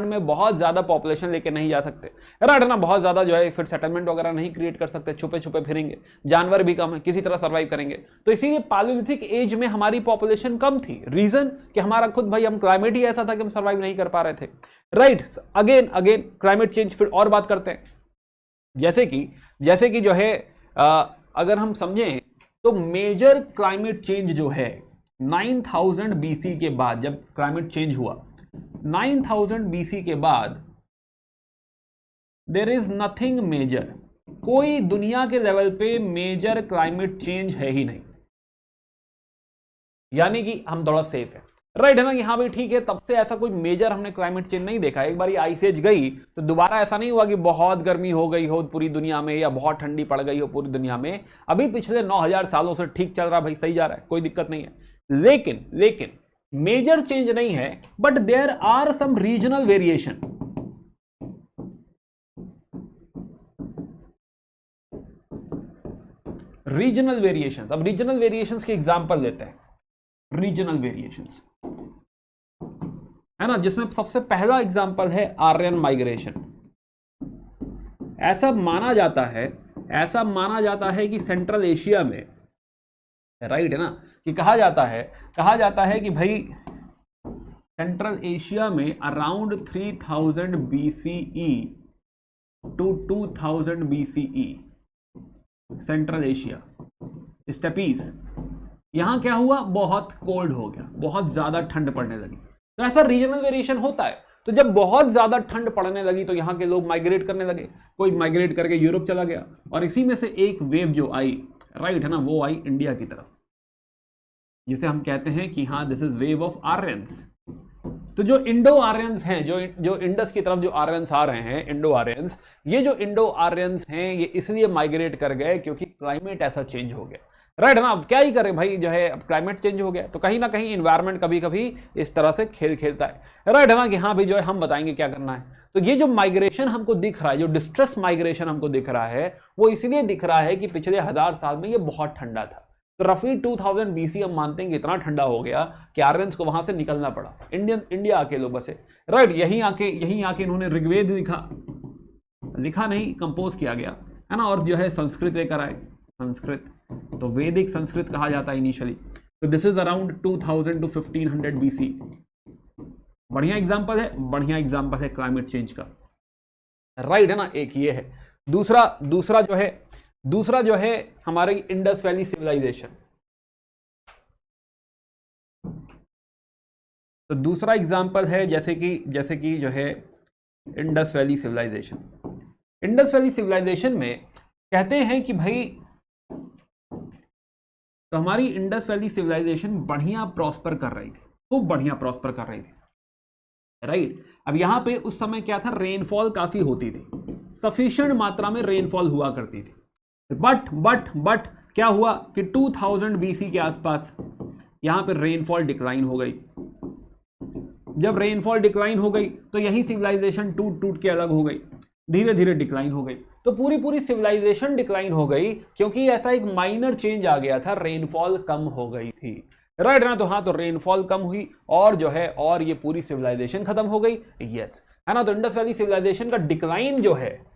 में बहुत ज्यादा पॉपुलेशन लेके नहीं जा सकते, राइट है ना, बहुत ज्यादा जो है फिर सेटलमेंट वगैरह नहीं क्रिएट कर सकते, छुपे छुपे फिरेंगे, जानवर भी कम है, किसी तरह सर्वाइव करेंगे। तो इसीलिए पालियोलिथिक एज में हमारी पॉपुलेशन कम थी। रीजन कि हमारा खुद भाई हम क्लाइमेट ही ऐसा था कि हम सर्वाइव नहीं कर पा रहे थे, राइट। अगेन क्लाइमेट चेंज फिर और बात करते हैं, जैसे कि जो है अगर हम समझें तो मेजर क्लाइमेट चेंज जो है 9000 BC के बाद, जब क्लाइमेट चेंज हुआ 9000 BC के बाद, देयर इज नथिंग मेजर, कोई दुनिया के लेवल पे मेजर क्लाइमेट चेंज है ही नहीं, यानी कि हम थोड़ा सेफ है, राइट है ना, कि हाँ भाई ठीक है, तब से ऐसा कोई मेजर हमने क्लाइमेट चेंज नहीं देखा। एक बार ये आइस एज गई तो दोबारा ऐसा नहीं हुआ कि बहुत गर्मी हो गई हो पूरी दुनिया में या बहुत ठंडी पड़ गई हो पूरी दुनिया में। अभी पिछले 9000 सालों से ठीक चल रहा भाई, सही जा रहा है, कोई दिक्कत नहीं है। लेकिन मेजर चेंज नहीं है, but there are some regional variation. Regional variations, अब रीजनल वेरिएशंस के एग्जांपल लेते हैं। रीजनल वेरिएशंस है ना, जिसमें सबसे पहला एग्जांपल है आर्यन माइग्रेशन। ऐसा माना जाता है कि सेंट्रल एशिया में, राइट है ना, कि कहा जाता है कि भाई सेंट्रल एशिया में around 3000 BCE to 2000 BCE, central Asia steppes, यहां क्या हुआ, बहुत कोल्ड हो गया, बहुत ज्यादा ठंड पड़ने लगी। तो ऐसा रीजनल वेरिएशन होता है। तो जब बहुत ज्यादा ठंड पड़ने लगी तो यहां के लोग माइग्रेट करने लगे, कोई माइग्रेट करके यूरोप चला गया, और इसी में से एक वेव जो आई, राइट है ना, वो आई इंडिया की तरफ, जिसे हम कहते हैं कि हाँ this is wave of Aryans. तो जो इंडो आर्यंस हैं, जो इंडस की तरफ जो आर्यंस आ रहे हैं, इंडो आर्यंस, ये जो इंडो आर्यंस हैं ये इसलिए माइग्रेट कर गए क्योंकि क्लाइमेट ऐसा चेंज हो गया। राइट ना। अब क्या ही करें भाई, जो है अब क्लाइमेट चेंज हो गया, तो कहीं ना कहीं इन्वायरमेंट कभी कभी इस तरह से खेल खेलता है। राइट ना कि हाँ भाई जो है हम बताएंगे क्या करना है। तो ये जो माइग्रेशन हमको दिख रहा है, जो डिस्ट्रेस माइग्रेशन हमको दिख रहा है, वो इसलिए दिख रहा है कि पिछले 1000 साल में ये बहुत ठंडा था। तो रफली 2000 बीसी हम मानते हैं कि इतना ठंडा हो गया कि आर्यंस को वहां से निकलना पड़ा, इंडिया आके लोग बसे। राइट, यहीं आके इन्होंने ऋग्वेद लिखा नहीं, कंपोज किया गया है ना, और जो है संस्कृत लेकर आए, संस्कृत, तो वैदिक संस्कृत कहा जाता है इनिशियली। तो this is around 2000 to 1500 BC. बढ़िया एग्जांपल है क्लाइमेट चेंज का। राइट है ना, एक ये है। दूसरा जो है हमारी इंडस वैली सिविलाइजेशन। तो दूसरा एग्जांपल है जैसे कि जो है Indus valley civilisation. Indus valley civilisation में कहते हैं कि भाई, तो हमारी इंडस वैली सिविलाइजेशन बढ़िया प्रॉस्पर कर रही थी, खूब बढ़िया प्रॉस्पर कर रही थी। राइट, अब यहां पे उस समय क्या था, रेनफॉल काफी होती थी, सफिशिएंट मात्रा में रेनफॉल हुआ करती थी। बट क्या हुआ कि 2000 बीसी के आसपास यहां पे रेनफॉल डिक्लाइन हो गई। जब रेनफॉल डिक्लाइन हो गई तो यही सिविलाइजेशन टूट के अलग हो गई, धीरे धीरे डिक्लाइन हो गई। तो पूरी सिविलाइजेशन डिक्लाइन हो गई क्योंकि ऐसा एक माइनर चेंज आ गया था, रेनफॉल कम हो गई थी। राइट ना, तो हाँ, तो रेनफॉल कम हुई और जो है और ये पूरी सिविलाइजेशन खत्म हो गई। यस है ना। तो इंडस वैली सिविलाइजेशन का डिक्लाइन जो है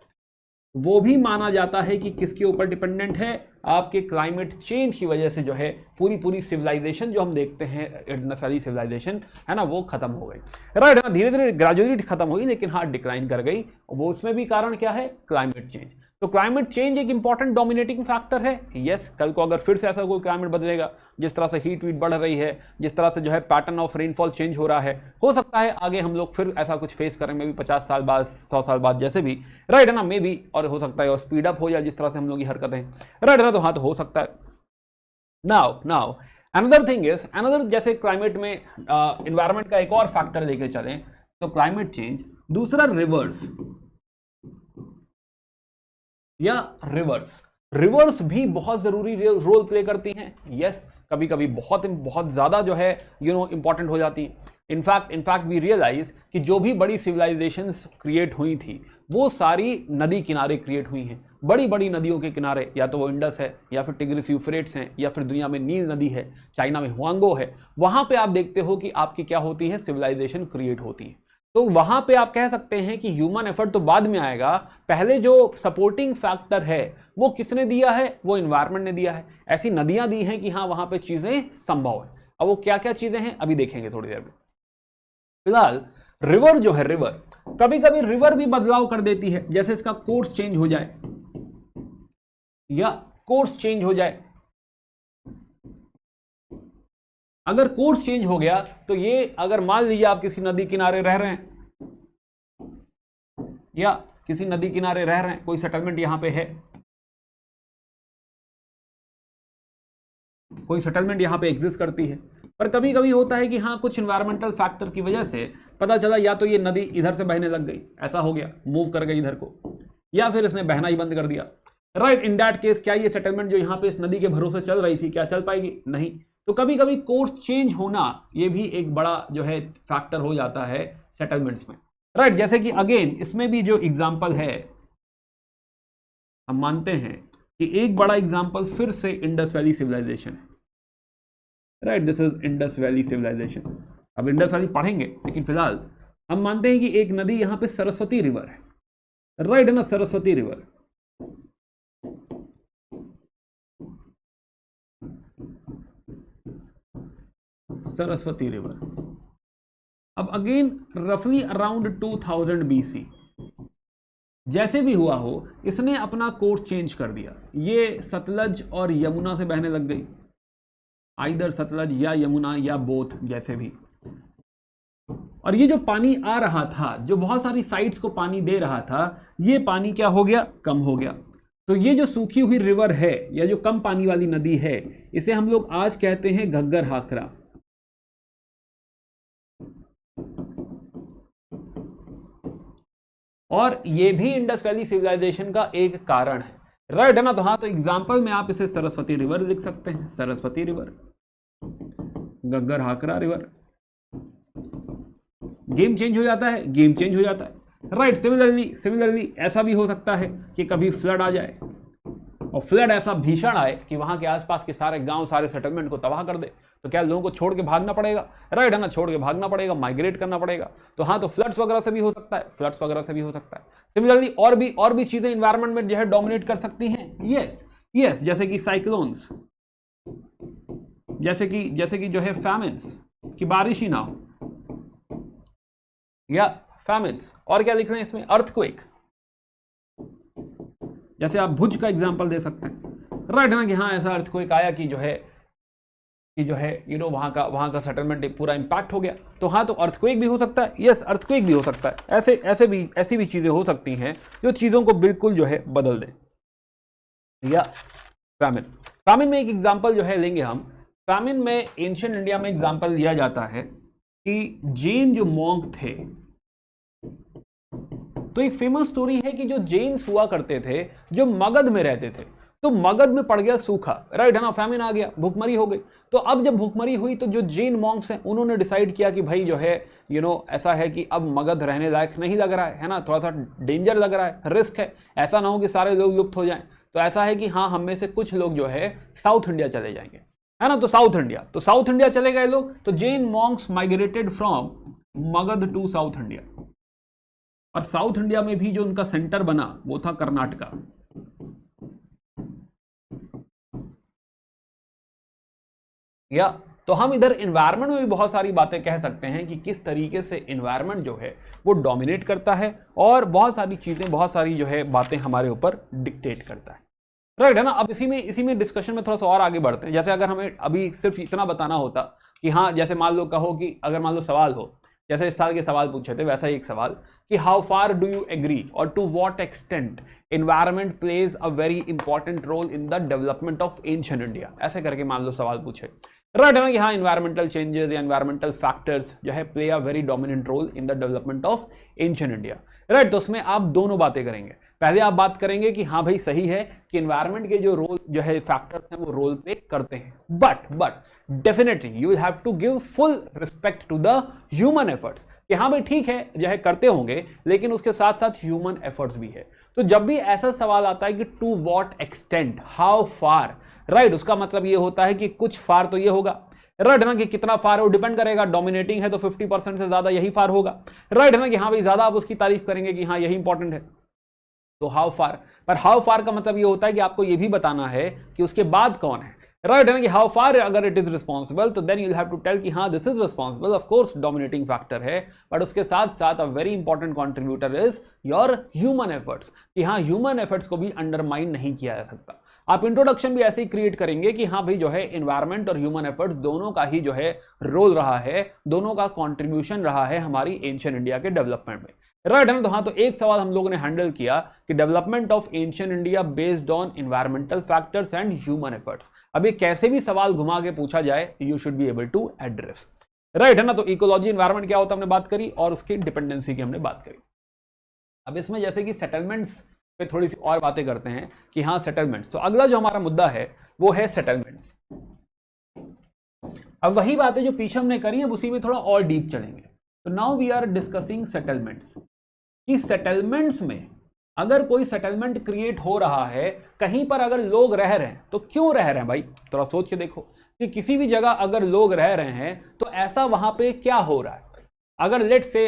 वो भी माना जाता है कि किसके ऊपर डिपेंडेंट है, आपके क्लाइमेट चेंज की वजह से जो है पूरी सिविलाइजेशन जो हम देखते हैं इंडस वैली सिविलाइजेशन है ना, वो खत्म हो गई। राइट है ना, धीरे धीरे ग्रेजुअली खत्म हुई, लेकिन हाँ डिक्लाइन कर गई। वो उसमें भी कारण क्या है, क्लाइमेट चेंज। तो क्लाइमेट चेंज एक इंपॉर्टेंट डोमिनेटिंग फैक्टर है। यस, कल को अगर फिर से ऐसा कोई क्लाइमेट बदलेगा, जिस तरह से हीट वीट बढ़ रही है, जिस तरह से जो है पैटर्न ऑफ रेनफॉल चेंज हो रहा है, हो सकता है आगे हम लोग फिर ऐसा कुछ फेस करें, मे भी 50 साल बाद, 100 साल बाद, जैसे भी। राइट है ना, मे भी, और हो सकता है और स्पीड अप हो जाए जिस तरह से हम लोग की हरकतें। राइट है ना, तो हाँ, तो हो सकता है। नाउ अनदर थिंग इज, जैसे क्लाइमेट में एनवायरनमेंट का एक और फैक्टर लेके चलें तो क्लाइमेट चेंज, दूसरा रिवर्स भी बहुत जरूरी रोल प्ले करती हैं। यस, कभी कभी बहुत ज्यादा जो है इंपॉर्टेंट हो जाती है। इनफैक्ट वी रियलाइज कि जो भी बड़ी सिविलाइजेशंस क्रिएट हुई थी वो सारी नदी किनारे क्रिएट हुई हैं, बड़ी बड़ी नदियों के किनारे, या तो वो इंडस है, या फिर टिग्रिस यूफ्रेट्स हैं, या फिर दुनिया में नील नदी है, चाइना में हुआंगो है। वहां पे आप देखते हो कि आपकी क्या होती है, सिविलाइजेशन क्रिएट होती है। तो वहां पे आप कह सकते हैं कि ह्यूमन एफर्ट तो बाद में आएगा, पहले जो सपोर्टिंग फैक्टर है वो किसने दिया है, वो एनवायरनमेंट ने दिया है। ऐसी नदियां दी हैं कि हाँ वहां पे चीजें संभव है। अब वो क्या क्या चीजें हैं अभी देखेंगे थोड़ी देर में। फिलहाल रिवर जो है, कभी कभी रिवर भी बदलाव कर देती है, जैसे इसका कोर्स चेंज हो जाए अगर कोर्स चेंज हो गया तो ये, अगर मान लीजिए आप किसी नदी किनारे रह रहे हैं, कोई सेटलमेंट यहां पे है, कोई सेटलमेंट यहां पे एग्जिस्ट करती है, पर कभी कभी होता है कि हाँ कुछ इन्वायरमेंटल फैक्टर की वजह से पता चला या तो ये नदी इधर से बहने लग गई, ऐसा हो गया, मूव कर गई इधर को, या फिर इसने बहना ही बंद कर दिया। राइट, इन दैट केस क्या ये सेटलमेंट जो यहां पे इस नदी के भरोसे चल रही थी, क्या चल पाएगी? नहीं। तो कभी कभी कोर्स चेंज होना ये भी एक बड़ा जो है फैक्टर हो जाता है सेटलमेंट्स में। राइट, जैसे कि अगेन इसमें भी जो एग्जांपल है, हम मानते हैं कि एक बड़ा एग्जांपल फिर से इंडस वैली सिविलाइजेशन है। Right, this is Indus valley civilisation. अब इंडस वैली पढ़ेंगे, लेकिन फिलहाल हम मानते हैं कि एक नदी यहां पे सरस्वती रिवर है। राइट है ना, सरस्वती रिवर। अब अगेन रफली अराउंड 2000 बीसी, जैसे भी हुआ हो, इसने अपना कोर्स चेंज कर दिया। ये सतलज और यमुना से बहने लग गई, आइदर सतलज या यमुना या बोथ, जैसे भी। और ये जो पानी आ रहा था, जो बहुत सारी साइट्स को पानी दे रहा था, ये पानी क्या हो गया, कम हो गया। तो ये जो सूखी हुई रिवर है या जो कम पानी वाली नदी है, इसे हम लोग आज कहते हैं घग्गर हाकरा। और ये भी इंडस वैली सिविलाइजेशन का एक कारण है। राइट है ना। तो हाँ, तो एग्जाम्पल में आप इसे सरस्वती रिवर लिख सकते हैं, सरस्वती रिवर, गग्गर हाकरा रिवर। गेम चेंज हो जाता है, गेम चेंज हो जाता है। राइट, सिमिलरली ऐसा भी हो सकता है कि कभी फ्लड आ जाए, और फ्लड ऐसा भीषण आए कि वहां के आसपास के सारे गांव, सारे सेटलमेंट को तबाह कर दे। तो क्या लोगों को छोड़ के भागना पड़ेगा? राइट है ना, छोड़ के भागना पड़ेगा, माइग्रेट करना पड़ेगा। तो हाँ, तो फ्लड्स वगैरह से भी हो सकता है, फ्लड्स वगैरह से भी हो सकता है। सिमिलरली और भी चीजें इन्वायरमेंट में जो है डोमिनेट कर सकती हैं। यस, जैसे कि साइक्लोन्स, जैसे कि जो है फैमिन्स, कि बारिश ही ना हो, या फैमिन्स। और क्या लिख रहे हैं इसमें? अर्थक्वेक, जैसे आप भुज का एग्जांपल दे सकते हैं। राइट है ना, कि हाँ ऐसा अर्थक्वेक आया कि जो है वहां का सेटलमेंट पूरा इंपैक्ट हो गया। तो हाँ, तो अर्थक्वेक भी हो सकता है। यस, अर्थक्वेक भी हो सकता है। ऐसी भी चीजें हो सकती हैं जो चीजों को बिल्कुल जो है बदल दें। या फैमिन में एक एग्जांपल जो है लेंगे हम। फैमिन में एंशिएंट इंडिया में एग्जांपल लिया जाता है कि जैन जो मॉन्क थे, तो एक फेमस स्टोरी है कि जो जैन्स हुआ करते थे, जो मगध में रहते थे, तो मगध में पड़ गया सूखा। राइट है ना, फैमिन आ गया, भूखमरी हो गई। तो अब जब भूखमरी हुई तो जो जैन मॉन्क्स हैं उन्होंने डिसाइड किया कि भाई जो है ऐसा है कि अब मगध रहने लायक नहीं लग रहा है ना, थोड़ा सा डेंजर लग रहा है, रिस्क है, ऐसा ना हो कि सारे लोग लुप्त हो जाएं। तो ऐसा है कि हाँ, हम में से कुछ लोग जो है साउथ इंडिया चले जाएंगे, है ना। तो साउथ इंडिया चले गए लोग। तो Jain monks migrated from Magadh to south India, और साउथ इंडिया में भी जो उनका सेंटर बना वो था कर्नाटका। या तो हम इधर एनवायरनमेंट में भी बहुत सारी बातें कह सकते हैं कि किस तरीके से एनवायरनमेंट जो है वो डोमिनेट करता है, और बहुत सारी चीजें, बहुत सारी जो है बातें हमारे ऊपर डिक्टेट करता है। राइट है ना। अब इसी में डिस्कशन में थोड़ा सा और आगे बढ़ते हैं। जैसे अगर हमें अभी सिर्फ इतना बताना होता कि हाँ, जैसे मान लो कहो कि अगर मान लो सवाल हो, जैसे इस साल के सवाल पूछे थे वैसा ही एक सवाल कि how far do you agree और to what extent environment plays a very important role in the development of ancient India, ऐसे करके मान लो सवाल पूछे। राइट है ना, कि हाँ, एनवायरमेंटल चेंजेस या एनवायरमेंटल फैक्टर्स जो है play a very dominant role in the development of ancient India. Right, तो उसमें आप दोनों बातें करेंगे। पहले आप बात करेंगे कि हाँ भाई सही है कि एनवायरमेंट के जो रोल जो है फैक्टर्स हैं वो रोल प्ले करते हैं, but definitely you will have to give full respect to the human efforts, कि हाँ भाई ठीक है जो है करते होंगे, लेकिन उसके साथ साथ ह्यूमन एफर्ट्स भी है। तो जब भी ऐसा सवाल आता है कि to what extent, how far, right, उसका मतलब ये होता है कि कुछ फार तो ये होगा। राइट है ना, कि कितना फार है वो डिपेंड करेगा। डोमिनेटिंग है तो 50% से ज्यादा यही फार होगा। राइट है ना, कि हाँ भाई ज्यादा आप उसकी तारीफ करेंगे कि हाँ यही इंपॉर्टेंट है, तो हाउ फार। पर हाउ फार का मतलब ये होता है कि आपको ये भी बताना है कि उसके बाद कौन है। राइट है ना, कि हाउ फार अगर इट इज रिस्पॉन्सिबल, तो then you have to tell कि हाँ this is responsible, of course dominating factor है, बट उसके साथ साथ a very important contributor is your human efforts, कि हाँ ह्यूमन एफर्ट्स को भी अंडरमाइन नहीं किया जा सकता। आप इंट्रोडक्शन भी ऐसे ही क्रिएट करेंगे कि हाँ भाई जो है एनवायरमेंट और ह्यूमन एफर्ट्स दोनों का ही जो है रोल रहा है, दोनों का कॉन्ट्रीब्यूशन रहा है हमारी एंशिएंट इंडिया के डेवलपमेंट में। राइट है ना। तो हाँ, तो एक सवाल हम लोगों ने हैंडल किया कि development of ancient India based on environmental factors and human efforts. अब ये कैसे भी सवाल घुमा के पूछा जाए, you should be able to address. Right है ना। तो इकोलॉजी एनवायरमेंट क्या होता है हमने बात करी, और उसकी डिपेंडेंसी की हमने बात करी। अब इसमें जैसे कि सेटलमेंट्स पे थोड़ी सी और बातें करते हैं कि हाँ सेटलमेंट्स, तो अगला जो हमारा मुद्दा है वो है सेटलमेंट्स। अब वही बातें जो पीछे हमने करी है उसी में थोड़ा और डीप चलेंगे। तो now we are discussing settlements, कि सेटलमेंट्स में अगर कोई सेटलमेंट क्रिएट हो रहा है, कहीं पर अगर लोग रह रहे हैं, तो क्यों रह रहे हैं भाई, थोड़ा सोच के देखो कि किसी भी जगह अगर लोग रह रहे हैं तो ऐसा वहां पे क्या हो रहा है। अगर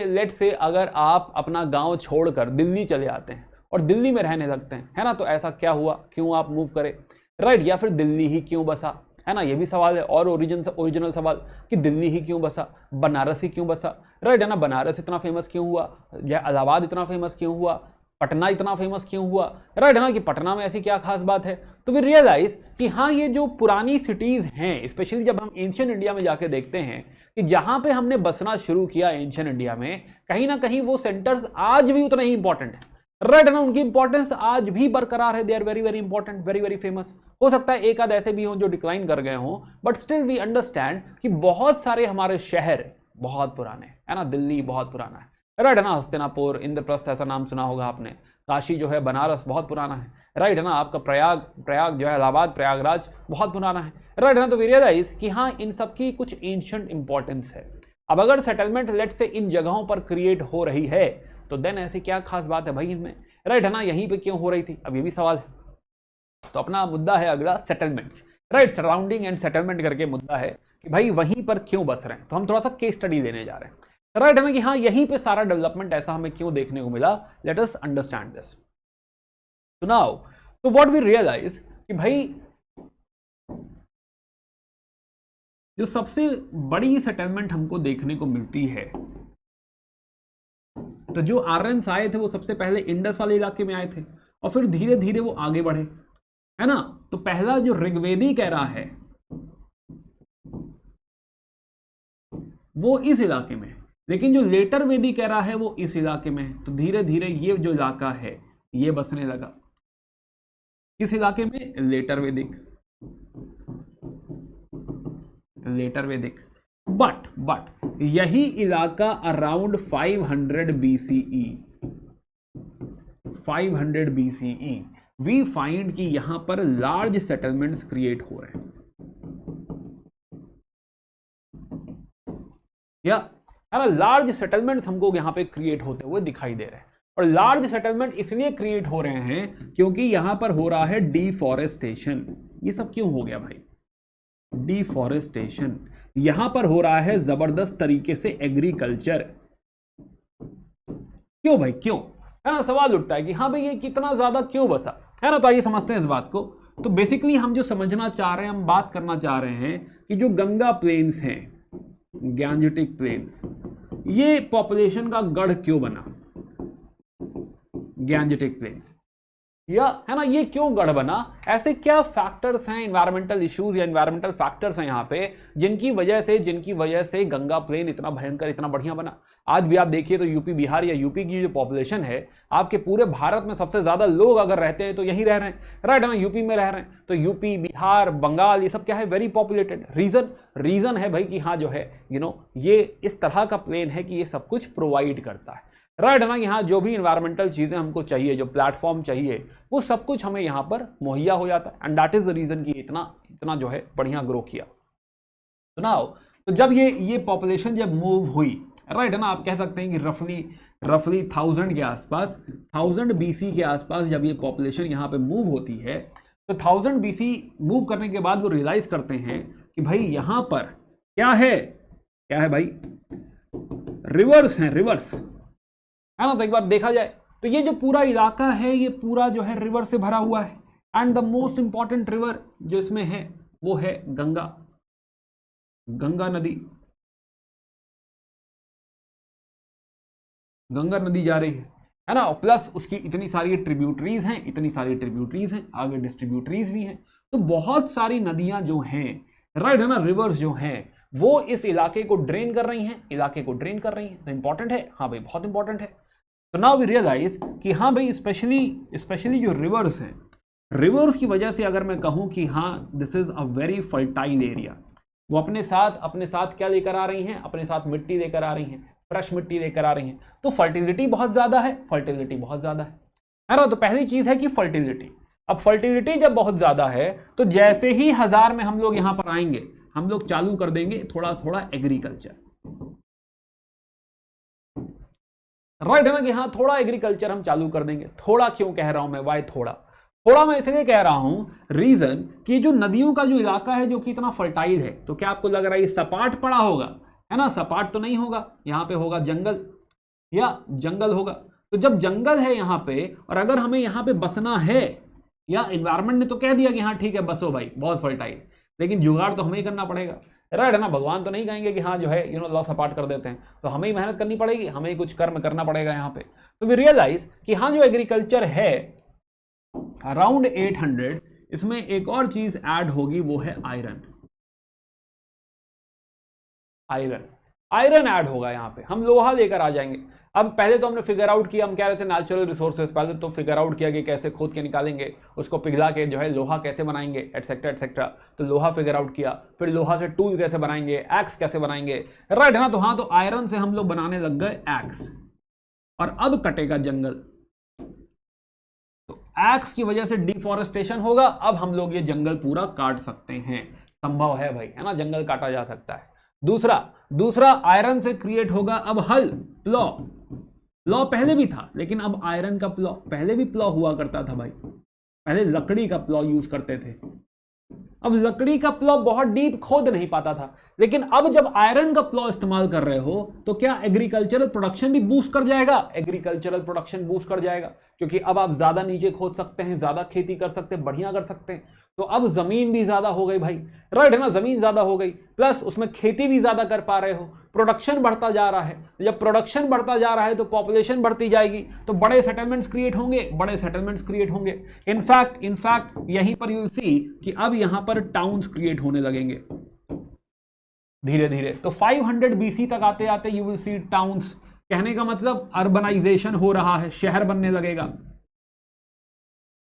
लेट से अगर आप अपना गांव छोड़कर दिल्ली चले आते हैं और दिल्ली में रहने लगते हैं, है ना, तो ऐसा क्या हुआ, क्यों आप मूव करें। राइट, या फिर दिल्ली ही क्यों बसा, है ना, ये भी सवाल है। और ओरिजिनल सवाल कि दिल्ली ही क्यों बसा, बनारस ही क्यों बसा। राइट है ना, बनारस इतना फेमस क्यों हुआ, या इलाहाबाद इतना फेमस क्यों हुआ, पटना इतना फेमस क्यों हुआ। राइट है ना, कि पटना में ऐसी क्या खास बात है। तो वी रियलाइज कि हाँ ये जो पुरानी सिटीज हैं, स्पेशली जब हम एंशिएंट इंडिया में जाके देखते हैं कि जहां पे हमने बसना शुरू किया एंशिएंट इंडिया में, कहीं ना कहीं वो सेंटर्स आज भी उतना ही इंपॉर्टेंट है। राइट है ना, उनकी इंपॉर्टेंस आज भी बरकरार है। They are very very important, very very famous. हो सकता है एक आध ऐसे भी हों जो डिक्लाइन कर गए हों, बट स्टिल वी अंडरस्टैंड कि बहुत सारे हमारे शहर बहुत पुराने, है ना, दिल्ली बहुत पुराना है। राइट है ना, हस्तिनापुर, इंद्रप्रस्थ ऐसा नाम सुना होगा आपने, काशी जो है, बनारस बहुत पुराना है, राइट है ना। आपका प्रयाग जो है, इलाहाबाद, प्रयागराज बहुत पुराना है, राइट है ना। तो वी रियलाइज कि हाँ इन सब की कुछ एंशिएंट इंपॉर्टेंस है। अब अगर सेटलमेंट लेट से इन जगहों पर क्रिएट हो रही है तो देन ऐसी क्या खास बात है भाई इनमें, राइट है ना। यहीं पे क्यों हो रही थी, अब ये भी सवाल है। तो अपना मुद्दा है अगला settlements, right. Surrounding and settlement करके मुद्दा है कि भाई वहीं पर क्यों बस रहे हैं। तो हम थोड़ा सा केस स्टडी लेने जा रहे हैं, राइट है ना, कि हाँ यहीं पे सारा डेवलपमेंट ऐसा हमें क्यों देखने को मिला। Let us understand this. तो नाउ तो व्हाट वी रियलाइज कि भाई जो सबसे बड़ी सेटलमेंट हमको देखने को मिलती है, तो जो आर्यंस आए थे वो सबसे पहले इंडस वाले इलाके में आए थे और फिर धीरे धीरे वो आगे बढ़े, है ना। तो पहला जो ऋग्वेदिक एरा है वो इस इलाके में, लेकिन जो लेटर वैदिक एरा है वो इस इलाके में है। तो धीरे धीरे ये जो इलाका है ये बसने लगा किस इलाके में, लेटर वैदिक। बट यही इलाका अराउंड 500 BCE वी फाइंड कि यहां पर लार्ज सेटलमेंट्स क्रिएट हो रहे हैं, या लार्ज सेटलमेंट्स हमको यहां पे क्रिएट होते हुए दिखाई दे रहे हैं। और लार्ज सेटलमेंट इसलिए क्रिएट हो रहे हैं क्योंकि यहां पर हो रहा है डिफॉरेस्टेशन। ये सब क्यों हो गया भाई, डिफॉरेस्टेशन। यहां पर हो रहा है जबरदस्त तरीके से एग्रीकल्चर। क्यों भाई, क्यों, है ना। सवाल उठता है कि हाँ भाई ये कितना ज्यादा क्यों बसा, है ना। तो आइए समझते हैं इस बात को। तो बेसिकली हम जो समझना चाह रहे हैं, हम बात करना चाह रहे हैं कि जो गंगा प्लेन्स हैं, गैंजेटिक प्लेन्स, ये पॉपुलेशन का गढ़ क्यों बना, गैंजेटिक प्लेन्स, या है ना, ये क्यों गढ़ बना। ऐसे क्या फैक्टर्स हैं, एनवायरमेंटल इश्यूज या एनवायरमेंटल फैक्टर्स हैं यहाँ पे जिनकी वजह से गंगा प्लेन इतना भयंकर, इतना बढ़िया बना। आज भी आप देखिए तो यूपी, बिहार या यूपी की जो पॉपुलेशन है, आपके पूरे भारत में सबसे ज्यादा लोग अगर रहते हैं तो यहीं रह रहे हैं, राइट है ना, यूपी में रह रहे हैं। तो यूपी, बिहार, बंगाल, ये सब क्या है, वेरी पॉपुलेटेड। रीजन है भाई कि हाँ जो है ये इस तरह का प्लेन है कि ये सब कुछ प्रोवाइड करता है, राइट है ना। यहाँ जो भी इन्वायरमेंटल चीजें हमको चाहिए, जो प्लेटफॉर्म चाहिए, वो सब कुछ हमें यहाँ पर मुहैया हो जाता है। And that is the reason कि इतना जो है बढ़िया ग्रो किया। तो नाउ तो जब ये पॉपुलेशन जब मूव हुई, राइट है ना, आप कह सकते हैं कि रफली 1000 के आसपास, 1000 BC के आसपास जब ये पॉपुलेशन यहाँ पे मूव होती है, तो 1000 BC मूव करने के बाद वो रियलाइज करते हैं कि भाई यहाँ पर क्या है भाई, रिवर्स हैं, रिवर्स, है ना। तो एक बार देखा जाए तो ये जो पूरा इलाका है ये पूरा जो है रिवर से भरा हुआ है। And the most important river जो इसमें है वो है गंगा नदी जा रही है ना। प्लस उसकी इतनी सारी ट्रिब्यूटरीज हैं, आगे डिस्ट्रीब्यूटरीज भी हैं। तो बहुत सारी नदियां जो हैं, राइट है ना, रिवर्स जो हैं, वो इस इलाके को ड्रेन कर रही हैं, तो इंपॉर्टेंट है, हाँ भाई बहुत इंपॉर्टेंट है। तो नाउ वी रियलाइज कि हाँ भाई स्पेशली जो रिवर्स हैं, रिवर्स की वजह से अगर मैं कहूं कि हाँ this is a very fertile area, वो अपने साथ क्या लेकर आ रही हैं, अपने साथ मिट्टी लेकर आ रही हैं, फ्रेश मिट्टी लेकर आ रही हैं। तो फर्टिलिटी बहुत ज्यादा है, है ना। तो पहली चीज है कि फर्टिलिटी। अब फर्टिलिटी जब बहुत ज्यादा है तो जैसे ही 1000 में हम लोग यहां पर आएंगे, हम लोग चालू कर देंगे थोड़ा एग्रीकल्चर, राइट है ना, कि हाँ थोड़ा एग्रीकल्चर हम चालू कर देंगे। थोड़ा क्यों कह रहा हूं मैं, वाई थोड़ा मैं इसलिए कह रहा हूं, रीजन कि जो नदियों का जो इलाका है जो कि इतना फर्टाइल है, तो क्या आपको लग रहा है ये सपाट पड़ा होगा, है ना। सपाट तो नहीं होगा, यहाँ पे होगा जंगल होगा। तो जब जंगल है यहाँ पे और अगर हमें यहाँ पे बसना है, या इन्वायरमेंट ने तो कह दिया कि हाँ ठीक है बसो भाई, बहुत फर्टाइल, लेकिन जुगाड़ तो हमें ही करना पड़ेगा, राइट है ना। भगवान तो नहीं कहेंगे कि हाँ जो है लॉ सपाट कर देते हैं, तो हमें ही मेहनत करनी पड़ेगी, हमें ही कुछ कर्म करना पड़ेगा यहाँ पे। तो वी रियलाइज कि हाँ जो एग्रीकल्चर है अराउंड 800, इसमें एक और चीज ऐड होगी, वो है आयरन ऐड होगा। यहाँ पे हम लोहा लेकर आ जाएंगे। अब पहले तो हमने फिगर आउट किया, हम कह रहे थे नेचुरल रिसोर्सेज, पहले तो फिगर आउट किया कि कैसे खोद के निकालेंगे, उसको पिघला के जो है लोहा कैसे बनाएंगे, एटसेट्रा। तो लोहा फिगर आउट किया, फिर लोहा से टूल कैसे बनाएंगे, एक्स कैसे बनाएंगे, राइट है ना। तो हाँ, तो आयरन से हम लोग बनाने लग गए एक्स। और अब कटेगा जंगल, एक्स की वजह से डिफॉरेस्टेशन होगा, अब हम लोग ये जंगल पूरा काट सकते हैं, संभव है भाई, है ना, जंगल काटा जा सकता है। दूसरा आयरन से क्रिएट होगा अब हल, प्लॉ। प्लॉ पहले भी था, लेकिन अब आयरन का प्लॉ, पहले भी प्लॉ हुआ करता था भाई, पहले लकड़ी का प्लॉ यूज करते थे। अब लकड़ी का प्लॉ बहुत डीप खोद नहीं पाता था, लेकिन अब जब आयरन का प्लॉ इस्तेमाल कर रहे हो तो क्या एग्रीकल्चरल प्रोडक्शन भी बूस्ट कर जाएगा, एग्रीकल्चरल प्रोडक्शन बूस्ट कर जाएगा, क्योंकि अब आप ज्यादा नीचे खोद सकते हैं, ज्यादा खेती कर सकते हैं, बढ़िया कर सकते हैं। तो अब जमीन भी ज्यादा हो गई भाई, राइट है ना, जमीन ज्यादा हो गई, प्लस उसमें खेती भी ज्यादा कर पा रहे हो, प्रोडक्शन बढ़ता जा रहा है। जब प्रोडक्शन बढ़ता जा रहा है तो पॉपुलेशन बढ़ती जाएगी, तो बड़े सेटलमेंट्स क्रिएट होंगे, इनफैक्ट यहीं पर यू सी कि अब यहां पर टाउन्स क्रिएट होने लगेंगे धीरे धीरे। तो 500 BC तक आते आते यू विल सी टाउन्स, कहने का मतलब अर्बनाइजेशन हो रहा है, शहर बनने लगेगा,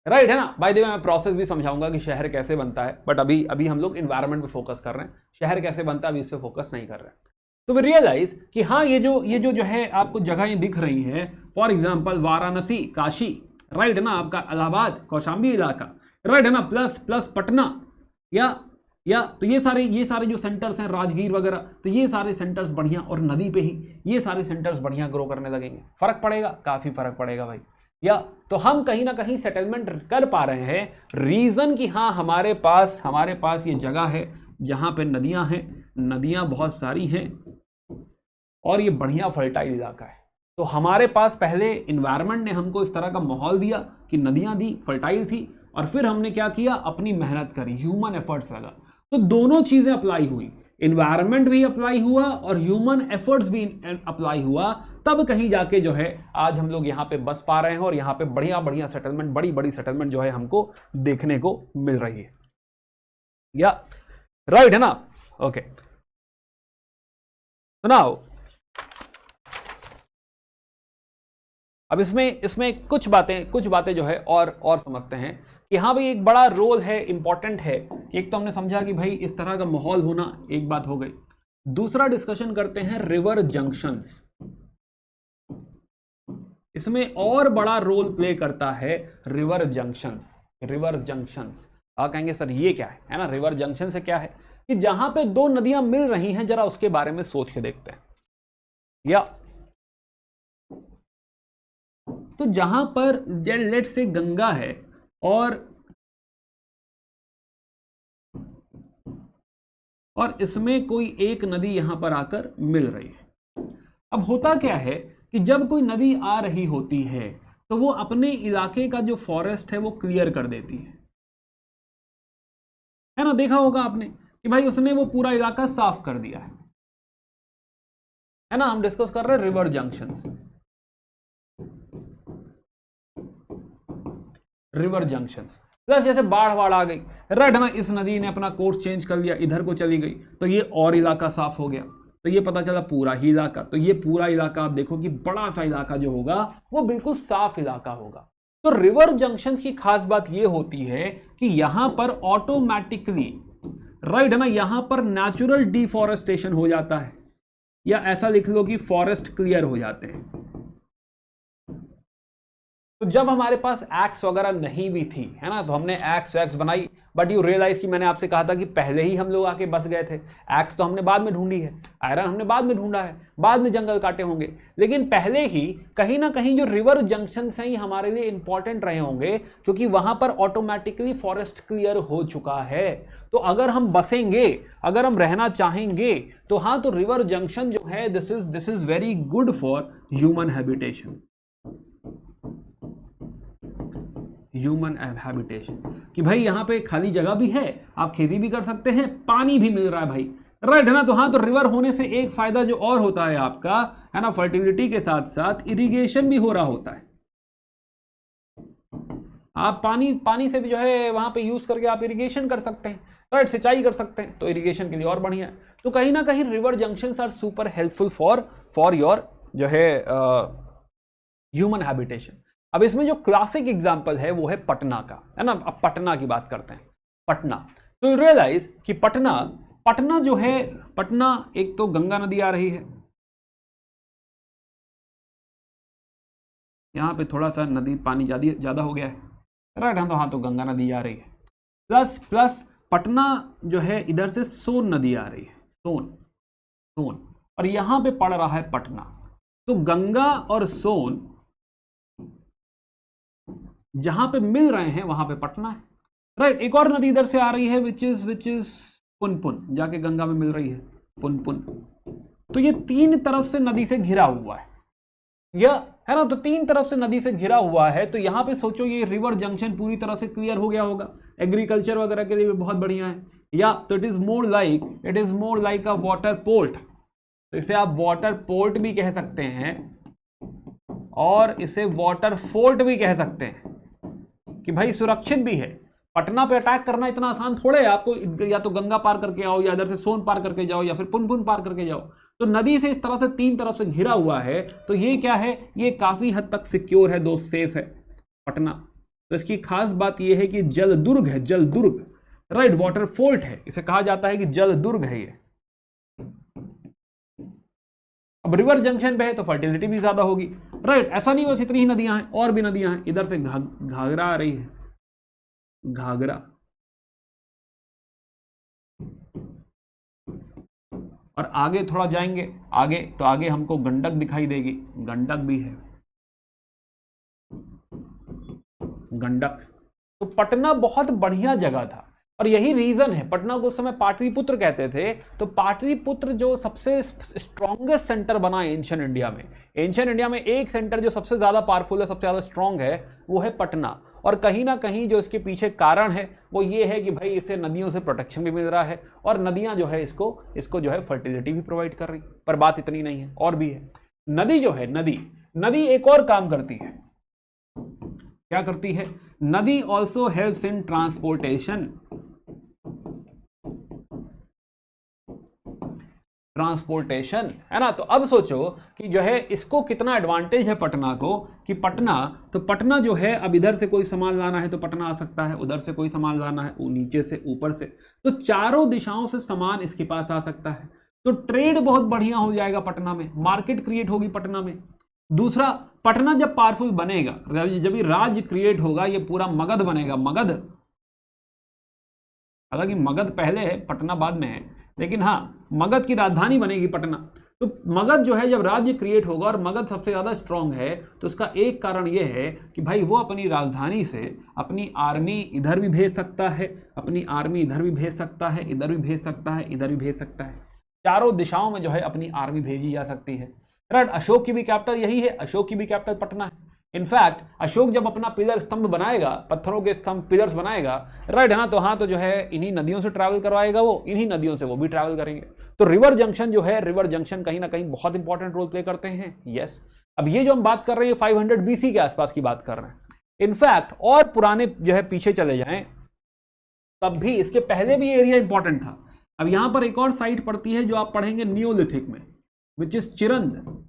राइट है ना। बाय द वे मैं प्रोसेस भी समझाऊंगा कि शहर कैसे बनता है, बट अभी हम लोग इन्वायरमेंट पे फोकस कर रहे हैं, शहर कैसे बनता है अभी इस पे फोकस नहीं कर रहे हैं। तो वी रियलाइज कि हाँ, ये जो है आपको जगहें दिख रही हैं, for example Varanasi, Kashi, right है ना, आपका इलाहाबाद, कौशाम्बी इलाका, राइट है ना, प्लस पटना, या तो ये सारे जो सेंटर्स हैं, राजगीर वगैरह, तो ये सारे सेंटर्स बढ़िया, और नदी पे ही ये सारे सेंटर्स बढ़िया ग्रो करने लगेंगे। फर्क पड़ेगा, काफी फर्क पड़ेगा भाई। या तो हम कहीं ना कहीं सेटलमेंट कर पा रहे हैं, रीजन कि हाँ हमारे पास ये जगह है जहां पे नदियां हैं, नदियां बहुत सारी हैं, और ये बढ़िया फर्टाइल इलाका है। तो हमारे पास पहले इन्वायरमेंट ने हमको इस तरह का माहौल दिया कि नदियां दी, फर्टाइल थी, और फिर हमने क्या किया, अपनी मेहनत करी, ह्यूमन एफर्ट्स लगा। तो दोनों चीजें अप्लाई हुई, इन्वायरमेंट भी अप्लाई हुआ और ह्यूमन एफर्ट्स भी अप्लाई हुआ, तब कहीं जाके जो है आज हम लोग यहाँ पे बस पा रहे हैं, और यहाँ पे बढ़िया सेटलमेंट, बड़ी सेटलमेंट जो है हमको देखने को मिल रही है, या राइट है ना। ओके, सुनाओ अब इसमें कुछ बातें जो है और समझते हैं कि हाँ भाई एक बड़ा रोल है, इंपॉर्टेंट है। एक तो हमने समझा कि भाई इस तरह का माहौल होना एक बात हो गई। दूसरा डिस्कशन करते हैं रिवर जंक्शंस। इसमें और बड़ा रोल प्ले करता है रिवर जंक्शंस। आप कहेंगे सर ये क्या है ना, रिवर जंक्शन से क्या है, कि जहां पे दो नदियां मिल रही हैं, जरा उसके बारे में सोच के देखते हैं। या तो जहां पर लेट से गंगा है और इसमें कोई एक नदी यहां पर आकर मिल रही है। अब होता क्या है कि जब कोई नदी आ रही होती है तो वो अपने इलाके का जो फॉरेस्ट है वो क्लियर कर देती है ना। देखा होगा आपने कि भाई उसने वो पूरा इलाका साफ कर दिया है ना। हम डिस्कस कर रहे हैं रिवर जंक्शंस। प्लस जैसे बाढ़ आ गई, राइट ना, इस नदी ने अपना कोर्स चेंज कर लिया, इधर को चली गई, तो ये और इलाका साफ हो गया, तो ये पता चला पूरा ही इलाका, तो ये पूरा इलाका आप देखो कि बड़ा सा इलाका जो होगा वो बिल्कुल साफ इलाका होगा। तो रिवर जंक्शंस की खास बात ये होती है कि यहां पर ऑटोमेटिकली, राइट है ना, यहां पर नेचुरल डिफॉरेस्टेशन हो जाता है, या ऐसा लिख लो कि फॉरेस्ट क्लियर हो जाते हैं। तो जब हमारे पास एक्स वगैरह नहीं भी थी, है ना, तो हमने एक्स बनाई, बट यू रियलाइज कि मैंने आपसे कहा था कि पहले ही हम लोग आके बस गए थे। एक्स तो हमने बाद में ढूंढी है, आयरन हमने बाद में ढूंढा है, बाद में जंगल काटे होंगे, लेकिन पहले ही कहीं ना कहीं जो रिवर जंक्शन से ही हमारे लिए इंपॉर्टेंट रहे होंगे, क्योंकि वहां पर ऑटोमेटिकली फॉरेस्ट क्लियर हो चुका है। तो अगर हम बसेंगे, अगर हम रहना चाहेंगे, तो हाँ, तो रिवर जंक्शन जो है this is very good for human habitation. कि भाई यहां पे खाली जगह भी है, आप खेती भी कर सकते हैं, पानी भी मिल रहा है भाई, राइट है ना। तो हाँ, तो रिवर होने से एक फायदा जो और होता है आपका, है ना, फर्टिलिटी के साथ साथ इरिगेशन भी हो रहा होता है। आप पानी से भी जो है वहां पे यूज करके आप इरिगेशन कर सकते हैं, राइट, सिंचाई कर सकते हैं, तो इरिगेशन के लिए और बढ़िया है। तो कहीं ना कहीं river junctions are super helpful for your जो है ह्यूमन हैबिटेशन। अब इसमें जो क्लासिक एग्जांपल है वो है पटना का, है ना। अब पटना की बात करते हैं, पटना। तो रियलाइज कि पटना जो है, पटना एक तो गंगा नदी आ रही है, यहां पे थोड़ा सा नदी पानी ज्यादा हो गया है, राइट। हाँ तो गंगा नदी आ रही है, प्लस प्लस पटना जो है इधर से सोन नदी आ रही है, सोन, और यहां पे पड़ रहा है पटना। तो गंगा और सोन जहां पे मिल रहे हैं वहां पे पटना है, राइट। एक और नदी इधर से आ रही है विच इज पुनपुन, जाके गंगा में मिल रही है पुनपुन। तो ये तीन तरफ से नदी से घिरा हुआ है, यह है ना। तो तीन तरफ से नदी से घिरा हुआ है, तो यहां पे सोचो ये रिवर जंक्शन पूरी तरह से क्लियर हो गया होगा, एग्रीकल्चर वगैरह के लिए भी बहुत बढ़िया है। या तो it is more like a water port, तो इसे आप वाटर पोर्ट भी कह सकते हैं और इसे वाटर फोर्ट भी कह सकते हैं कि भाई सुरक्षित भी है। पटना पे अटैक करना इतना आसान थोड़े है, आपको या तो गंगा पार करके आओ, या इधर से सोन पार करके जाओ, या फिर पुनपुन पार करके जाओ। तो नदी से इस तरह से तीन तरफ से घिरा हुआ है, तो ये क्या है, ये काफी हद तक सिक्योर है दोस्त, सेफ है पटना। तो इसकी खास बात ये है कि जल दुर्ग है, जल दुर्ग, राइट। वाटर फोर्ट है, इसे कहा जाता है कि जल दुर्ग है ये। अब रिवर जंक्शन पे है तो फर्टिलिटी भी ज्यादा होगी, राइट। ऐसा नहीं बस इतनी ही नदियां हैं, और भी नदियां हैं। इधर से घाघरा आ रही है, घाघरा, और आगे थोड़ा जाएंगे आगे तो आगे हमको गंडक दिखाई देगी, गंडक भी है, गंडक। तो पटना बहुत बढ़िया जगह था, और यही रीजन है पटना को उस समय पाटलिपुत्र कहते थे। तो पाटलिपुत्र जो सबसे स्ट्रॉन्गेस्ट सेंटर बना एंशिएंट इंडिया में, एंशिएंट इंडिया में एक सेंटर जो सबसे ज्यादा पावरफुल है, सबसे ज्यादा स्ट्रॉन्ग है, वो है पटना। और कहीं ना कहीं जो इसके पीछे कारण है वो ये है कि भाई इसे नदियों से प्रोटेक्शन भी मिल रहा है, और नदियां जो है इसको जो है फर्टिलिटी भी प्रोवाइड कर रही। पर बात इतनी नहीं है, और भी है। नदी जो है, नदी एक और काम करती है। क्या करती है? नदी ऑल्सो हेल्प्स इन ट्रांसपोर्टेशन, है ना। तो अब सोचो कि जो है इसको कितना एडवांटेज है पटना को, कि पटना जो है, अब इधर से कोई सामान लाना है तो पटना आ सकता है, उधर से कोई सामान लाना है नीचे से ऊपर से, तो चारों दिशाओं से सामान इसके पास आ सकता है। तो ट्रेड बहुत बढ़िया हो जाएगा पटना में, मार्केट क्रिएट होगी पटना में। दूसरा, पटना जब पावरफुल बनेगा, जब ये राज्य क्रिएट होगा, ये पूरा मगध बनेगा, मगध। हालांकि मगध पहले है, पटना बाद में है, लेकिन हाँ मगध की राजधानी बनेगी पटना। तो मगध जो है जब राज्य क्रिएट होगा और मगध सबसे ज्यादा स्ट्रांग है, तो उसका एक कारण यह है कि भाई वो अपनी राजधानी से अपनी आर्मी इधर भी भेज सकता है, अपनी आर्मी इधर भी भेज सकता है, इधर भी भेज सकता है, इधर भी भेज सकता है। चारों दिशाओं में जो है अपनी आर्मी भेजी जा सकती है, राइट। अशोक की भी कैपिटल यही है, अशोक की भी कैपिटल पटना है। इनफैक्ट अशोक जब अपना पिलर स्तंभ बनाएगा, पत्थरों के स्तंभ पिलर्स बनाएगा, राइट है ना, तो हाँ तो जो है इन्हीं नदियों से ट्रैवल करवाएगा, वो इन्हीं नदियों से वो भी ट्रैवल करेंगे। तो रिवर जंक्शन जो है, रिवर जंक्शन कहीं ना कहीं बहुत इंपॉर्टेंट रोल प्ले करते हैं। यस, अब ये जो हम बात कर रहे हैं 500 BC के आसपास की बात कर रहे हैं। इनफैक्ट और पुराने जो है पीछे चले जाएं तब भी इसके पहले भी एरिया इंपॉर्टेंट था। अब यहां पर एक और साइट पड़ती है जो आप पढ़ेंगे नियोलिथिक में, विच इज चिरंद।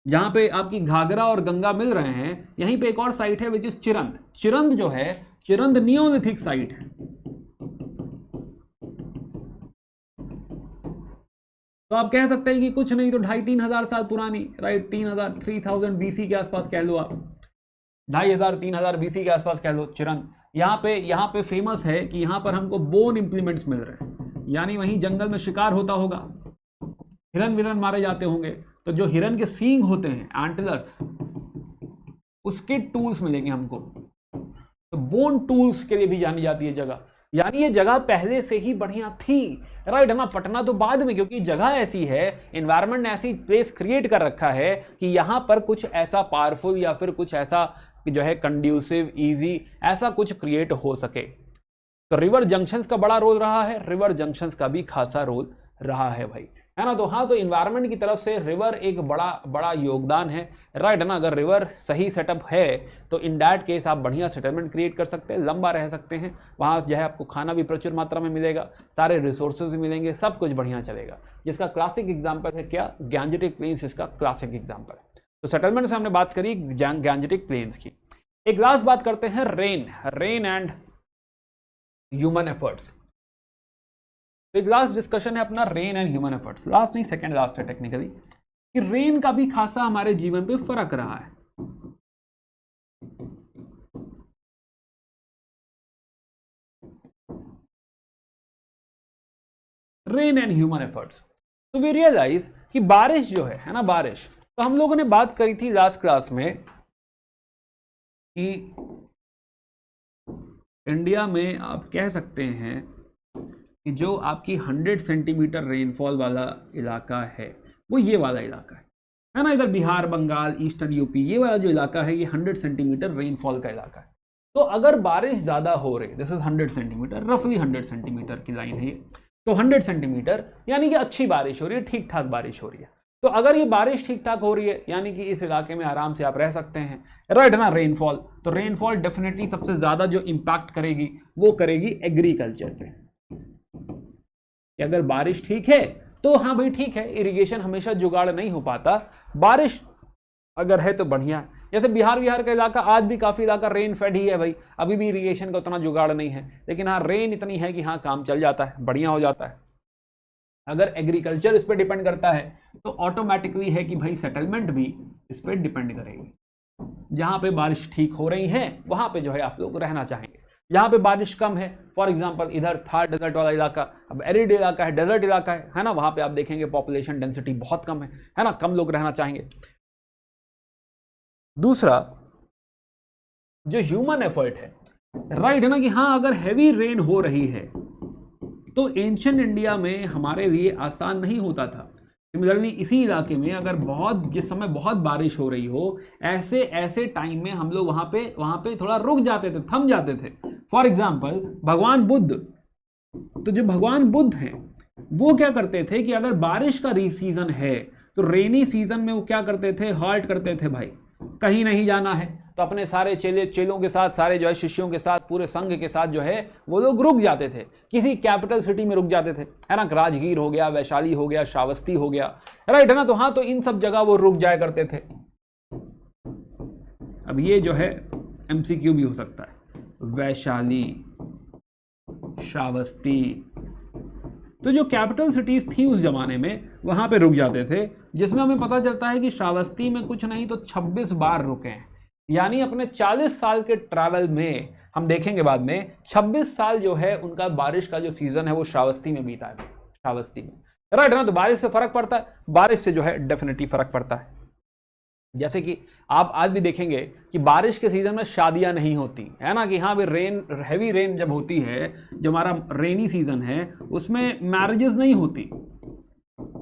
जहां पे आपकी घाघरा और गंगा मिल रहे हैं, यहीं पे एक और साइट है विच इज चिरंद। चिरंद जो है, चिरंद नियोलिथिक साइट है। तो आप कह सकते हैं कि कुछ नहीं तो 2500-3000 हजार साल पुरानी, राइट, 3000 BC के आसपास कह लो आप, 2500-3000 BC के आसपास कह लो चिरंद। यहाँ पे फेमस है कि यहाँ पर हमको बोन इंप्लीमेंट्स मिल रहे हैं, यानी वहीं जंगल में शिकार होता होगा, हिरन विरन मारे जाते होंगे, तो जो हिरन के सींग होते हैं, एंटलर्स, उसके टूल्स मिलेंगे हमको। तो बोन टूल्स के लिए भी जानी जाती है जगह, यानी ये जगह पहले से ही बढ़िया थी, राइट है ना। पटना तो बाद में, क्योंकि जगह ऐसी है, एनवायरनमेंट ने ऐसी प्लेस क्रिएट कर रखा है कि यहां पर कुछ ऐसा पावरफुल या फिर कुछ ऐसा जो है कंड्यूसिव, इजी, ऐसा कुछ क्रिएट हो सके। तो रिवर जंक्शंस का बड़ा रोल रहा है, रिवर जंक्शंस का भी खासा रोल रहा है भाई, है ना। तो हाँ, तो इन्वायरमेंट की तरफ से रिवर एक बड़ा योगदान है, राइट है ना। अगर रिवर सही सेटअप है तो इन दैट केस आप बढ़िया सेटलमेंट क्रिएट कर सकते हैं, लंबा रह सकते हैं, वहाँ जो है आपको खाना भी प्रचुर मात्रा में मिलेगा, सारे रिसोर्सेज भी मिलेंगे, सब कुछ बढ़िया चलेगा। जिसका क्लासिक एग्जाम्पल है क्या? गैंजेटिक प्लेन्स इसका क्लासिक एग्जाम्पल है। तो सेटलमेंट से हमने बात करी गैंजेटिक प्लेन्स की। एक लास्ट बात करते हैं रेन एंड ह्यूमन एफर्ट्स। तो एक लास्ट डिस्कशन है अपना rain and human efforts, last नहीं सेकंड लास्ट है टेक्निकली, कि रेन का भी खासा हमारे जीवन पे फर्क रहा है। Rain and human efforts. तो वी रियलाइज कि बारिश जो है ना, बारिश, तो हम लोगों ने बात करी थी लास्ट क्लास में कि इंडिया में आप कह सकते हैं कि जो आपकी 100 सेंटीमीटर रेनफॉल वाला इलाका है वो ये वाला इलाका है ना, इधर बिहार, बंगाल, ईस्टर्न यूपी, ये वाला जो इलाका है ये 100 सेंटीमीटर रेनफॉल का इलाका है। तो अगर बारिश ज़्यादा हो रही, दिस इज 100 सेंटीमीटर, रफली 100 सेंटीमीटर की लाइन है ये, तो 100 सेंटीमीटर यानी कि अच्छी बारिश हो रही है, ठीक ठाक बारिश हो रही है। तो अगर ये बारिश ठीक ठाक हो रही है यानी कि इस इलाके में आराम से आप रह सकते हैं, राइट ना। रेनफॉल, तो रेनफॉल डेफिनेटली सबसे ज़्यादा जो इम्पैक्ट करेगी वो करेगी एग्रीकल्चर पे। अगर बारिश ठीक है तो हाँ भाई ठीक है, इरिगेशन हमेशा जुगाड़ नहीं हो पाता, बारिश अगर है तो बढ़िया। जैसे बिहार का इलाका, आज भी काफ़ी इलाका रेन फेड ही है भाई, अभी भी इरिगेशन का उतना जुगाड़ नहीं है, लेकिन हाँ रेन इतनी है कि हाँ काम चल जाता है, बढ़िया हो जाता है। अगर एग्रीकल्चर इस पर डिपेंड करता है तो ऑटोमेटिकली है कि भाई सेटलमेंट भी इस पर डिपेंड करेगी। जहाँ पे बारिश ठीक हो रही है वहाँ पे जो है आप लोग रहना चाहेंगे, जहाँ पे बारिश कम है, फॉर एग्जांपल इधर थार डेजर्ट वाला इलाका, अब एरिड इलाका है, डेजर्ट इलाका है ना, वहाँ पे आप देखेंगे पॉपुलेशन डेंसिटी बहुत कम है ना, कम लोग रहना चाहेंगे। दूसरा जो ह्यूमन एफर्ट है, राइट है ना, कि हाँ अगर हैवी रेन हो रही है तो एंशिएंट इंडिया में हमारे लिए आसान नहीं होता था। सिमिलरली इसी इलाके में अगर जिस समय बहुत बारिश हो रही हो, ऐसे टाइम में हम लोग वहाँ पे थोड़ा रुक जाते थे, थम जाते थे। फॉर एग्जाम्पल भगवान बुद्ध, तो जो भगवान बुद्ध हैं वो क्या करते थे कि अगर बारिश का सीजन है तो रेनी सीजन में वो क्या करते थे, हॉल्ट करते थे, भाई कहीं नहीं जाना है तो अपने सारे चेलों के साथ, सारे जो है शिष्यों के साथ, पूरे संघ के साथ जो है वो लोग रुक जाते थे, किसी कैपिटल सिटी में रुक जाते थे, है ना, राजगीर हो गया, वैशाली हो गया, श्रावस्ती हो गया, राइट है ना। तो हाँ, तो इन सब जगह वो रुक जाया करते थे। अब ये जो है MCQ भी हो सकता है, वैशाली, श्रावस्ती, तो जो कैपिटल सिटीज थी उस जमाने में वहां पे रुक जाते थे, जिसमें हमें पता चलता है कि श्रावस्ती में कुछ नहीं तो 26 बार रुके हैं। यानी अपने 40 साल के ट्रैवल में, हम देखेंगे बाद में, 26 साल जो है उनका बारिश का जो सीजन है वो श्रावस्ती में बीता है, श्रावस्ती में, राइट ना। तो बारिश से फर्क पड़ता है, बारिश से जो है डेफिनेटली फर्क पड़ता है। जैसे कि आप आज भी देखेंगे कि बारिश के सीजन में शादियां नहीं होती, है ना, कि हाँ भाई हैवी रेन जब होती है, जो हमारा रेनी सीजन है उसमें मैरिजेस नहीं होती।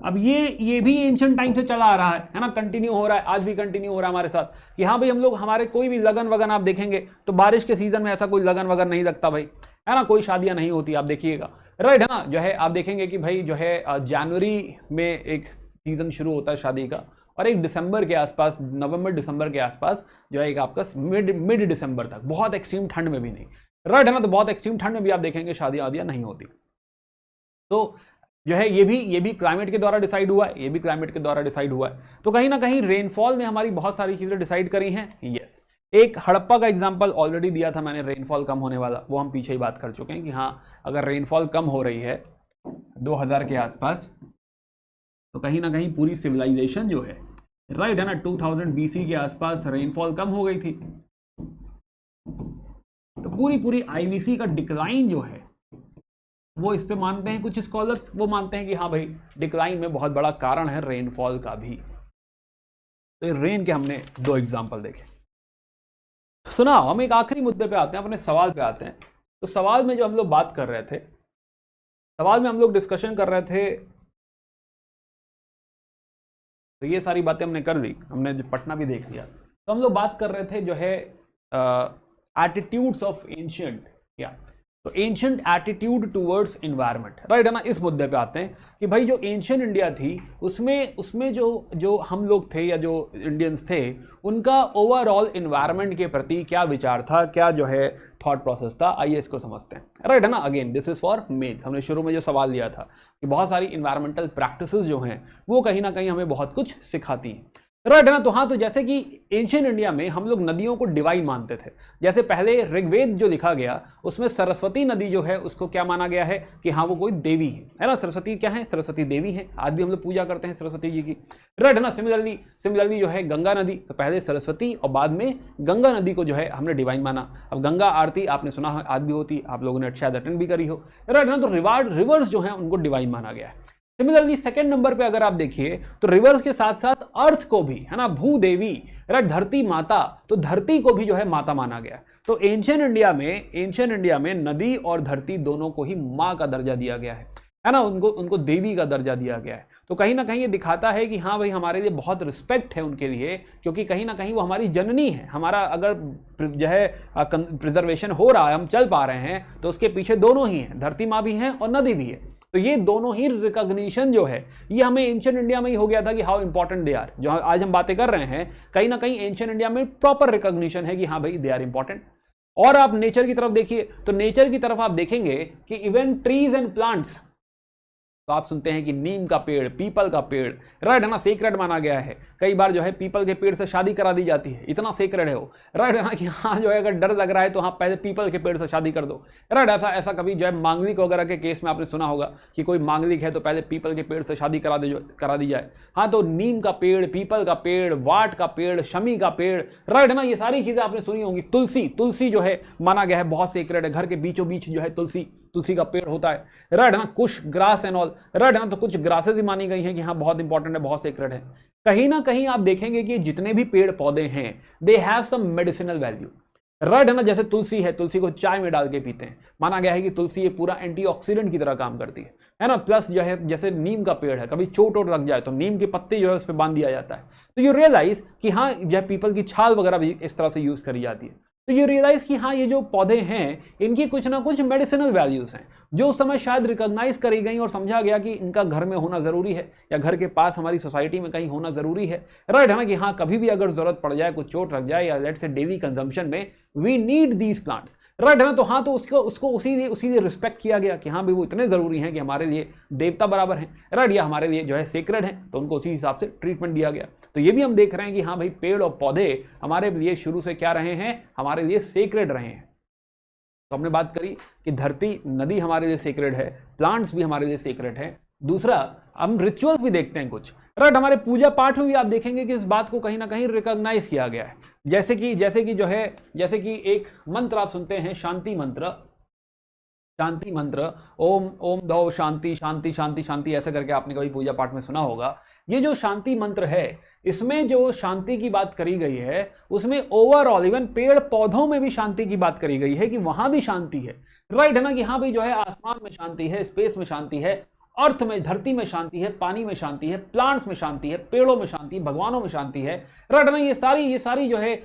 अब ये भी एंशिएंट टाइम से चला आ रहा है ना, कंटिन्यू हो रहा है, आज भी कंटिन्यू हो रहा है हमारे साथ कि हाँ भाई हम लोग, हमारे कोई भी लगन वगन आप देखेंगे तो बारिश के सीजन में ऐसा कोई लगन वगन नहीं लगता भाई, है ना, कोई शादियां नहीं होती, आप देखिएगा, राइट है ना। जो है आप देखेंगे कि भाई जो है जनवरी में एक सीजन शुरू होता है शादी का, और एक दिसंबर के आसपास, नवंबर दिसंबर के आसपास जो है एक आपका मिड दिसंबर तक, बहुत एक्सट्रीम ठंड में भी नहीं, राइट है ना। तो बहुत एक्सट्रीम ठंड में भी आप देखेंगे शादियां आदियां नहीं होती। तो जो है ये भी क्लाइमेट के द्वारा डिसाइड हुआ है, ये भी क्लाइमेट के द्वारा डिसाइड हुआ है। तो कहीं ना कहीं रेनफॉल ने हमारी बहुत सारी चीजें डिसाइड करी हैं। यस, एक हड़प्पा का एग्जांपल ऑलरेडी दिया था मैंने, रेनफॉल कम होने वाला, वो हम पीछे ही बात कर चुके हैं कि हाँ अगर रेनफॉल कम हो रही है 2000 के आसपास तो कहीं ना कहीं पूरी सिविलाइजेशन जो है, राइट है ना, 2000 BC के आसपास रेनफॉल कम हो गई थी। तो पूरी IVC का डिक्लाइन जो है वो इस पे मानते हैं कुछ स्कॉलर्स, वो मानते हैं कि हाँ भाई डिक्लाइन में बहुत बड़ा कारण है रेनफॉल का भी। तो रेन के हमने 2 एग्जांपल देखे। सुना, हम एक आखिरी मुद्दे पे आते हैं, अपने सवाल पे आते हैं। तो सवाल में जो हम लोग बात कर रहे थे, सवाल में हम लोग डिस्कशन कर रहे थे, तो ये सारी बातें हमने कर ली, हमने पटना भी देख लिया। तो हम लोग बात कर रहे थे जो है एटीट्यूड्स ऑफ एंशिएंट, या तो ancient attitude towards environment, right है ना। इस मुद्दे पे आते हैं कि भाई जो एंशिएंट इंडिया थी उसमें जो हम लोग थे या जो इंडियंस थे, उनका ओवरऑल एनवायरनमेंट के प्रति क्या विचार था, क्या जो है थॉट प्रोसेस था, आइए इसको समझते हैं, राइट है ना। Again this is for maths, हमने शुरू में जो सवाल लिया था कि बहुत सारी इन्वायरमेंटल प्रैक्टिसेस जो हैं वो कहीं ना कहीं हमें बहुत कुछ सिखाती हैं। राइट है ना। तो हाँ, तो जैसे कि एंशियंट इंडिया में हम लोग नदियों को डिवाइन मानते थे। जैसे पहले ऋग्वेद जो लिखा गया उसमें सरस्वती नदी जो है उसको क्या माना गया है कि हाँ वो कोई देवी है ना। सरस्वती क्या है? सरस्वती देवी है। आज भी हम लोग पूजा करते हैं सरस्वती जी की, राइट है ना। सिमिलरली जो है गंगा नदी, तो पहले सरस्वती और बाद में गंगा नदी को जो है हमने डिवाइन माना। अब गंगा आरती आपने सुना है, आज भी होती, आप लोगों ने शायद अटेंड भी करी हो, राइट है ना। तो रिवर्स जो है उनको डिवाइन माना गया है। सिमिलरली सेकंड नंबर पे अगर आप देखिए तो रिवर्स के साथ साथ अर्थ को भी, है ना, भूदेवी, राइट, धरती माता, तो धरती को भी जो है माता माना गया। तो एंशियंट इंडिया में नदी और धरती दोनों को ही माँ का दर्जा दिया गया है ना। उनको देवी का दर्जा दिया गया है। तो कहीं ना कहीं ये दिखाता है कि हाँ भाई हमारे लिए बहुत रिस्पेक्ट है उनके लिए, क्योंकि कहीं ना कहीं वो हमारी जननी है। हमारा अगर जो है प्रिजर्वेशन हो रहा है, हम चल पा रहे हैं, तो उसके पीछे दोनों ही हैं, धरती माँ भी है और नदी भी है। तो ये दोनों ही रिकॉग्निशन जो है ये हमें एंशियंट इंडिया में ही हो गया था कि हाउ इंपॉर्टेंट दे आर। जो आज हम बातें कर रहे हैं, कहीं ना कहीं एंशियंट इंडिया में प्रॉपर रिकॉग्निशन है कि हाँ भाई दे आर इंपॉर्टेंट। और आप नेचर की तरफ देखिए, तो नेचर की तरफ आप देखेंगे कि इवन ट्रीज एंड प्लांट्स, तो आप सुनते हैं कि नीम का पेड़, पीपल का पेड़, राइट है ना, सेक्रेड माना गया है। कई बार जो है पीपल के पेड़ से शादी करा दी जाती है, इतना सेक्रेड है वो, राइट है ना, कि हाँ जो है अगर डर लग रहा है तो हाँ पहले पीपल के पेड़ से शादी कर दो, राइट। ऐसा कभी जो है मांगलिक वगैरह के केस में आपने सुना होगा कि कोई मांगलिक है तो पहले पीपल के पेड़ से शादी करा दी जाए। हाँ, तो नीम का पेड़, पीपल का पेड़, वाट का पेड़, शमी का पेड़, राइट है ना, ये सारी चीजें आपने सुनी होंगी। तुलसी जो है माना गया है बहुत सेक्रेड है, घर के बीचों बीच जो है तुलसी का पेड़ होता है, राइट है ना। कुछ ग्रास एंड ऑल, राइट है ना, तो कुछ ग्रासेस ही मानी गई हैं कि हाँ बहुत इंपॉर्टेंट है, बहुत सेक्रेड है। कहीं ना कहीं आप देखेंगे कि जितने भी पेड़ पौधे हैं they have some medicinal value, right है ना। जैसे तुलसी है, तुलसी को चाय में डाल के पीते हैं, माना गया है कि तुलसी ये पूरा एंटीऑक्सीडेंट की तरह काम करती है ना। प्लस जो है जैसे नीम का पेड़ है, कभी चोट लग जाए तो नीम की पत्ती जो है उस पर बांध दिया जाता है। तो यू रियलाइज कि हाँ जो है पीपल की छाल वगैरह भी इस तरह से यूज करी जाती है। तो ये रियलाइज कि हाँ ये जो पौधे हैं इनकी कुछ ना कुछ मेडिसिनल वैल्यूज हैं, जो उस समय शायद रिकॉग्नाइज करी गई और समझा गया कि इनका घर में होना जरूरी है या घर के पास हमारी सोसाइटी में कहीं होना जरूरी है, राइट है ना, कि हाँ कभी भी अगर जरूरत पड़ जाए, कुछ चोट लग जाए या लेट से डेली कंजम्पशन में we need these plants, right है ना। तो हाँ, तो उसको उसी लिए रिस्पेक्ट किया गया कि हाँ भाई वो इतने जरूरी हैं कि हमारे लिए देवता बराबर हैं, राइट, या हमारे लिए जो है सेक्रेड हैं, तो उनको उसी हिसाब से ट्रीटमेंट दिया गया। तो ये भी हम देख रहे हैं कि हाँ भाई पेड़ और पौधे हमारे लिए शुरू से क्या रहे हैं, हमारे लिए सेक्रेड रहे हैं। तो हमने बात करी कि धरती, नदी हमारे लिए सेक्रेड है, प्लांट्स भी हमारे लिए सेक्रेड है। दूसरा, हम रिचुअल्स भी देखते हैं कुछ, राइट, हमारे पूजा पाठ में भी आप देखेंगे कि इस बात को कहीं ना कहीं रिकॉग्नाइज किया गया है। जैसे कि एक मंत्र आप सुनते हैं, शांति मंत्र, ओम ओम दो शांति शांति शांति शांति, ऐसे करके आपने कभी पूजा पाठ में सुना होगा। ये जो शांति मंत्र है, इसमें जो शांति की बात करी गई है उसमें ओवरऑल इवन पेड़ पौधों में भी शांति की बात करी गई है कि वहां भी शांति है, राइट है ना, कि हाँ भाई जो है आसमान में शांति है, स्पेस में शांति है, अर्थ में, धरती में शांति है, पानी में शांति है, प्लांट्स में शांति है, पेड़ों में शांति, भगवानों में शांति है, राइट ना। ये सारी जो है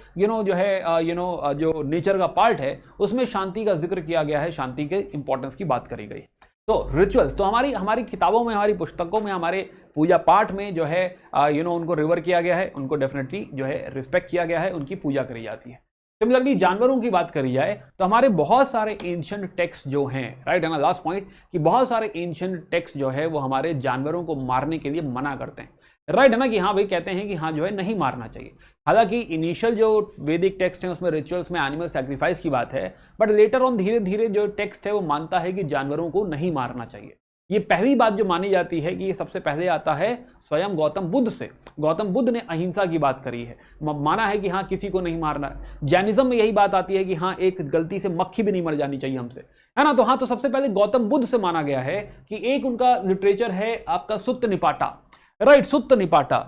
जो नेचर का पार्ट है उसमें शांति का जिक्र किया गया है, शांति के इंपॉर्टेंस की बात करी गई। तो रिचुअल्स तो हमारी किताबों में, हमारी पुस्तकों में, हमारे पूजा पाठ में जो है उनको रिवर किया गया है, उनको डेफिनेटली जो है रिस्पेक्ट किया गया है, उनकी पूजा करी जाती है। सिमिलरली जानवरों की बात करी जाए तो हमारे बहुत सारे एंशिएंट टेक्स्ट जो हैं, राइट है ना, लास्ट पॉइंट, कि बहुत सारे एंशिएंट टेक्स्ट जो है वो हमारे जानवरों को मारने के लिए मना करते हैं, राइट है ना, कि हाँ भाई कहते हैं कि हाँ जो है नहीं मारना चाहिए। हालांकि इनिशियल जो वैदिक टेक्स्ट है उसमें रिचुअल्स में एनिमल सैक्रिफाइस की बात है, बट लेटर ऑन धीरे धीरे जो टेक्स्ट है वो मानता है कि जानवरों को नहीं मारना चाहिए। ये पहली बात जो मानी जाती है कि ये सबसे पहले आता है स्वयं गौतम बुद्ध से। गौतम बुद्ध ने अहिंसा की बात करी है, माना है कि हाँ किसी को नहीं मारना है। जैनिज्म में यही बात आती है कि हाँ एक गलती से मक्खी भी नहीं मर जानी चाहिए हमसे, है ना। तो हाँ, तो सबसे पहले गौतम बुद्ध से माना गया है कि एक उनका लिटरेचर है आपका सुत्त निपाटा, राइट, सुत्त निपाटा।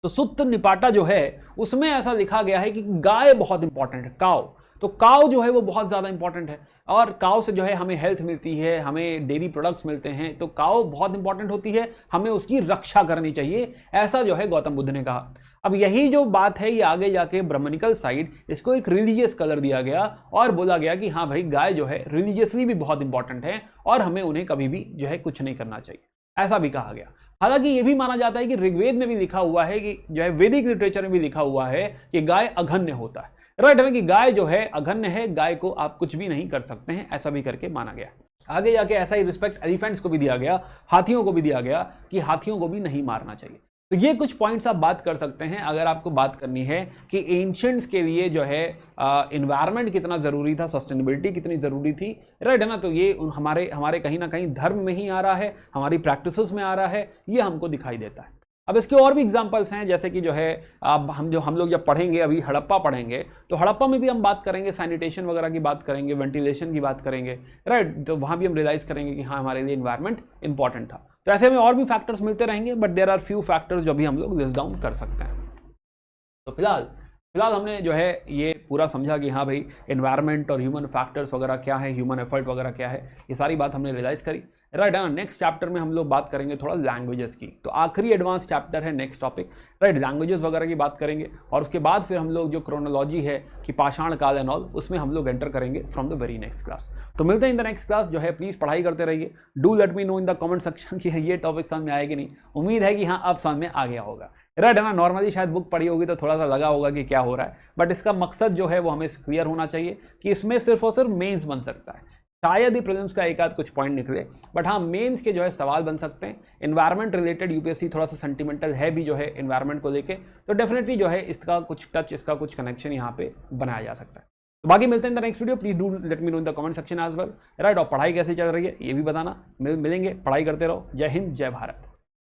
तो सुत्त निपाटा जो है उसमें ऐसा लिखा गया है कि गाय बहुत इंपॉर्टेंट है, काव। तो काव जो है वो बहुत ज़्यादा इंपॉर्टेंट है और काव से जो है हमें हेल्थ मिलती है, हमें डेयरी प्रोडक्ट्स मिलते हैं, तो काव बहुत इंपॉर्टेंट होती है, हमें उसकी रक्षा करनी चाहिए, ऐसा जो है गौतम बुद्ध ने कहा। अब यही जो बात है ये आगे जाके ब्राह्मणिकल साइड इसको एक रिलीजियस कलर दिया गया और बोला गया कि हाँ भाई गाय जो है रिलीजियसली भी बहुत इंपॉर्टेंट है और हमें उन्हें कभी भी जो है कुछ नहीं करना चाहिए, ऐसा भी कहा गया। हालांकि ये भी माना जाता है कि ऋग्वेद में भी लिखा हुआ है कि जो है वैदिक लिटरेचर में भी लिखा हुआ है कि गाय अघन्य होता है, राइट है, कि गाय जो है अघन्य है, गाय को आप कुछ भी नहीं कर सकते हैं, ऐसा भी करके माना गया। आगे जाके ऐसा ही रिस्पेक्ट एलिफेंट्स को भी दिया गया, हाथियों को भी दिया गया कि हाथियों को भी नहीं मारना चाहिए। तो ये कुछ पॉइंट्स आप बात कर सकते हैं अगर आपको बात करनी है कि एंशिएंट्स के लिए जो है एनवायरनमेंट कितना ज़रूरी था, सस्टेनेबिलिटी कितनी ज़रूरी थी, राइट है ना। तो ये हमारे हमारे कहीं ना कहीं धर्म में ही आ रहा है, हमारी प्रैक्टिसेस में आ रहा है, ये हमको दिखाई देता है। अब इसके और भी एग्जांपल्स हैं, जैसे कि जो है अब हम लोग जब पढ़ेंगे, अभी हड़प्पा पढ़ेंगे, तो हड़प्पा में भी हम बात करेंगे, सैनिटेशन वगैरह की बात करेंगे, वेंटिलेशन की बात करेंगे, राइट। तो वहाँ भी हम रियलाइज़ करेंगे कि हाँ हमारे लिए इन्वायरमेंट इंपॉर्टेंट था। तो ऐसे में और भी फैक्टर्स मिलते रहेंगे, but there are few factors जो भी हम लोग लिस्ट डाउन कर सकते हैं। तो फिलहाल हमने जो है ये पूरा समझा कि हाँ भाई एनवायरनमेंट और ह्यूमन फैक्टर्स वगैरह क्या है, ह्यूमन एफर्ट वगैरह क्या है, ये सारी बात हमने रियलाइज़ करी, राइट है ना। नेक्स्ट चैप्टर में हम लोग बात करेंगे थोड़ा लैंग्वेजेस की, तो आखिरी एडवांस चैप्टर है नेक्स्ट टॉपिक, राइट। लैंग्वेजेस वगैरह की बात करेंगे और उसके बाद फिर हम लोग जो क्रोनोलॉजी है कि पाषाण काल एंड ऑल, उसमें हम लोग एंटर करेंगे from the very next class. तो मिलते हैं इन द नेक्स्ट क्लास। जो है प्लीज़ पढ़ाई करते रहिए। Do let me know in the comment section कि ये टॉपिक समझ में आया कि नहीं। उम्मीद है कि हाँ अब समझ में आ गया होगा, राइट है ना। नॉर्मली शायद बुक पढ़ी होगी तो थोड़ा सा लगा होगा कि क्या हो रहा है, बट इसका मकसद जो है वो हमें क्लियर होना चाहिए कि इसमें सिर्फ और सिर्फ मेंस बन सकता है। शायद ही प्रीलिम्स का एक आध कुछ पॉइंट निकले, बट हाँ मेंस के जो है सवाल बन सकते हैं। एनवायरनमेंट रिलेटेड यूपीएससी थोड़ा सा सेंटिमेंटल है भी जो है एनवायरनमेंट को लेके, तो डेफिनेटली जो है इसका कुछ टच, इसका कुछ कनेक्शन यहाँ पे बनाया जा सकता है। तो बाकी मिलते हैं in the next video. Please do let me know in the comment section as well, right. और पढ़ाई कैसे चल रही है ये भी बताना। मिलेंगे, पढ़ाई करते रहो। जय हिंद, जय भारत।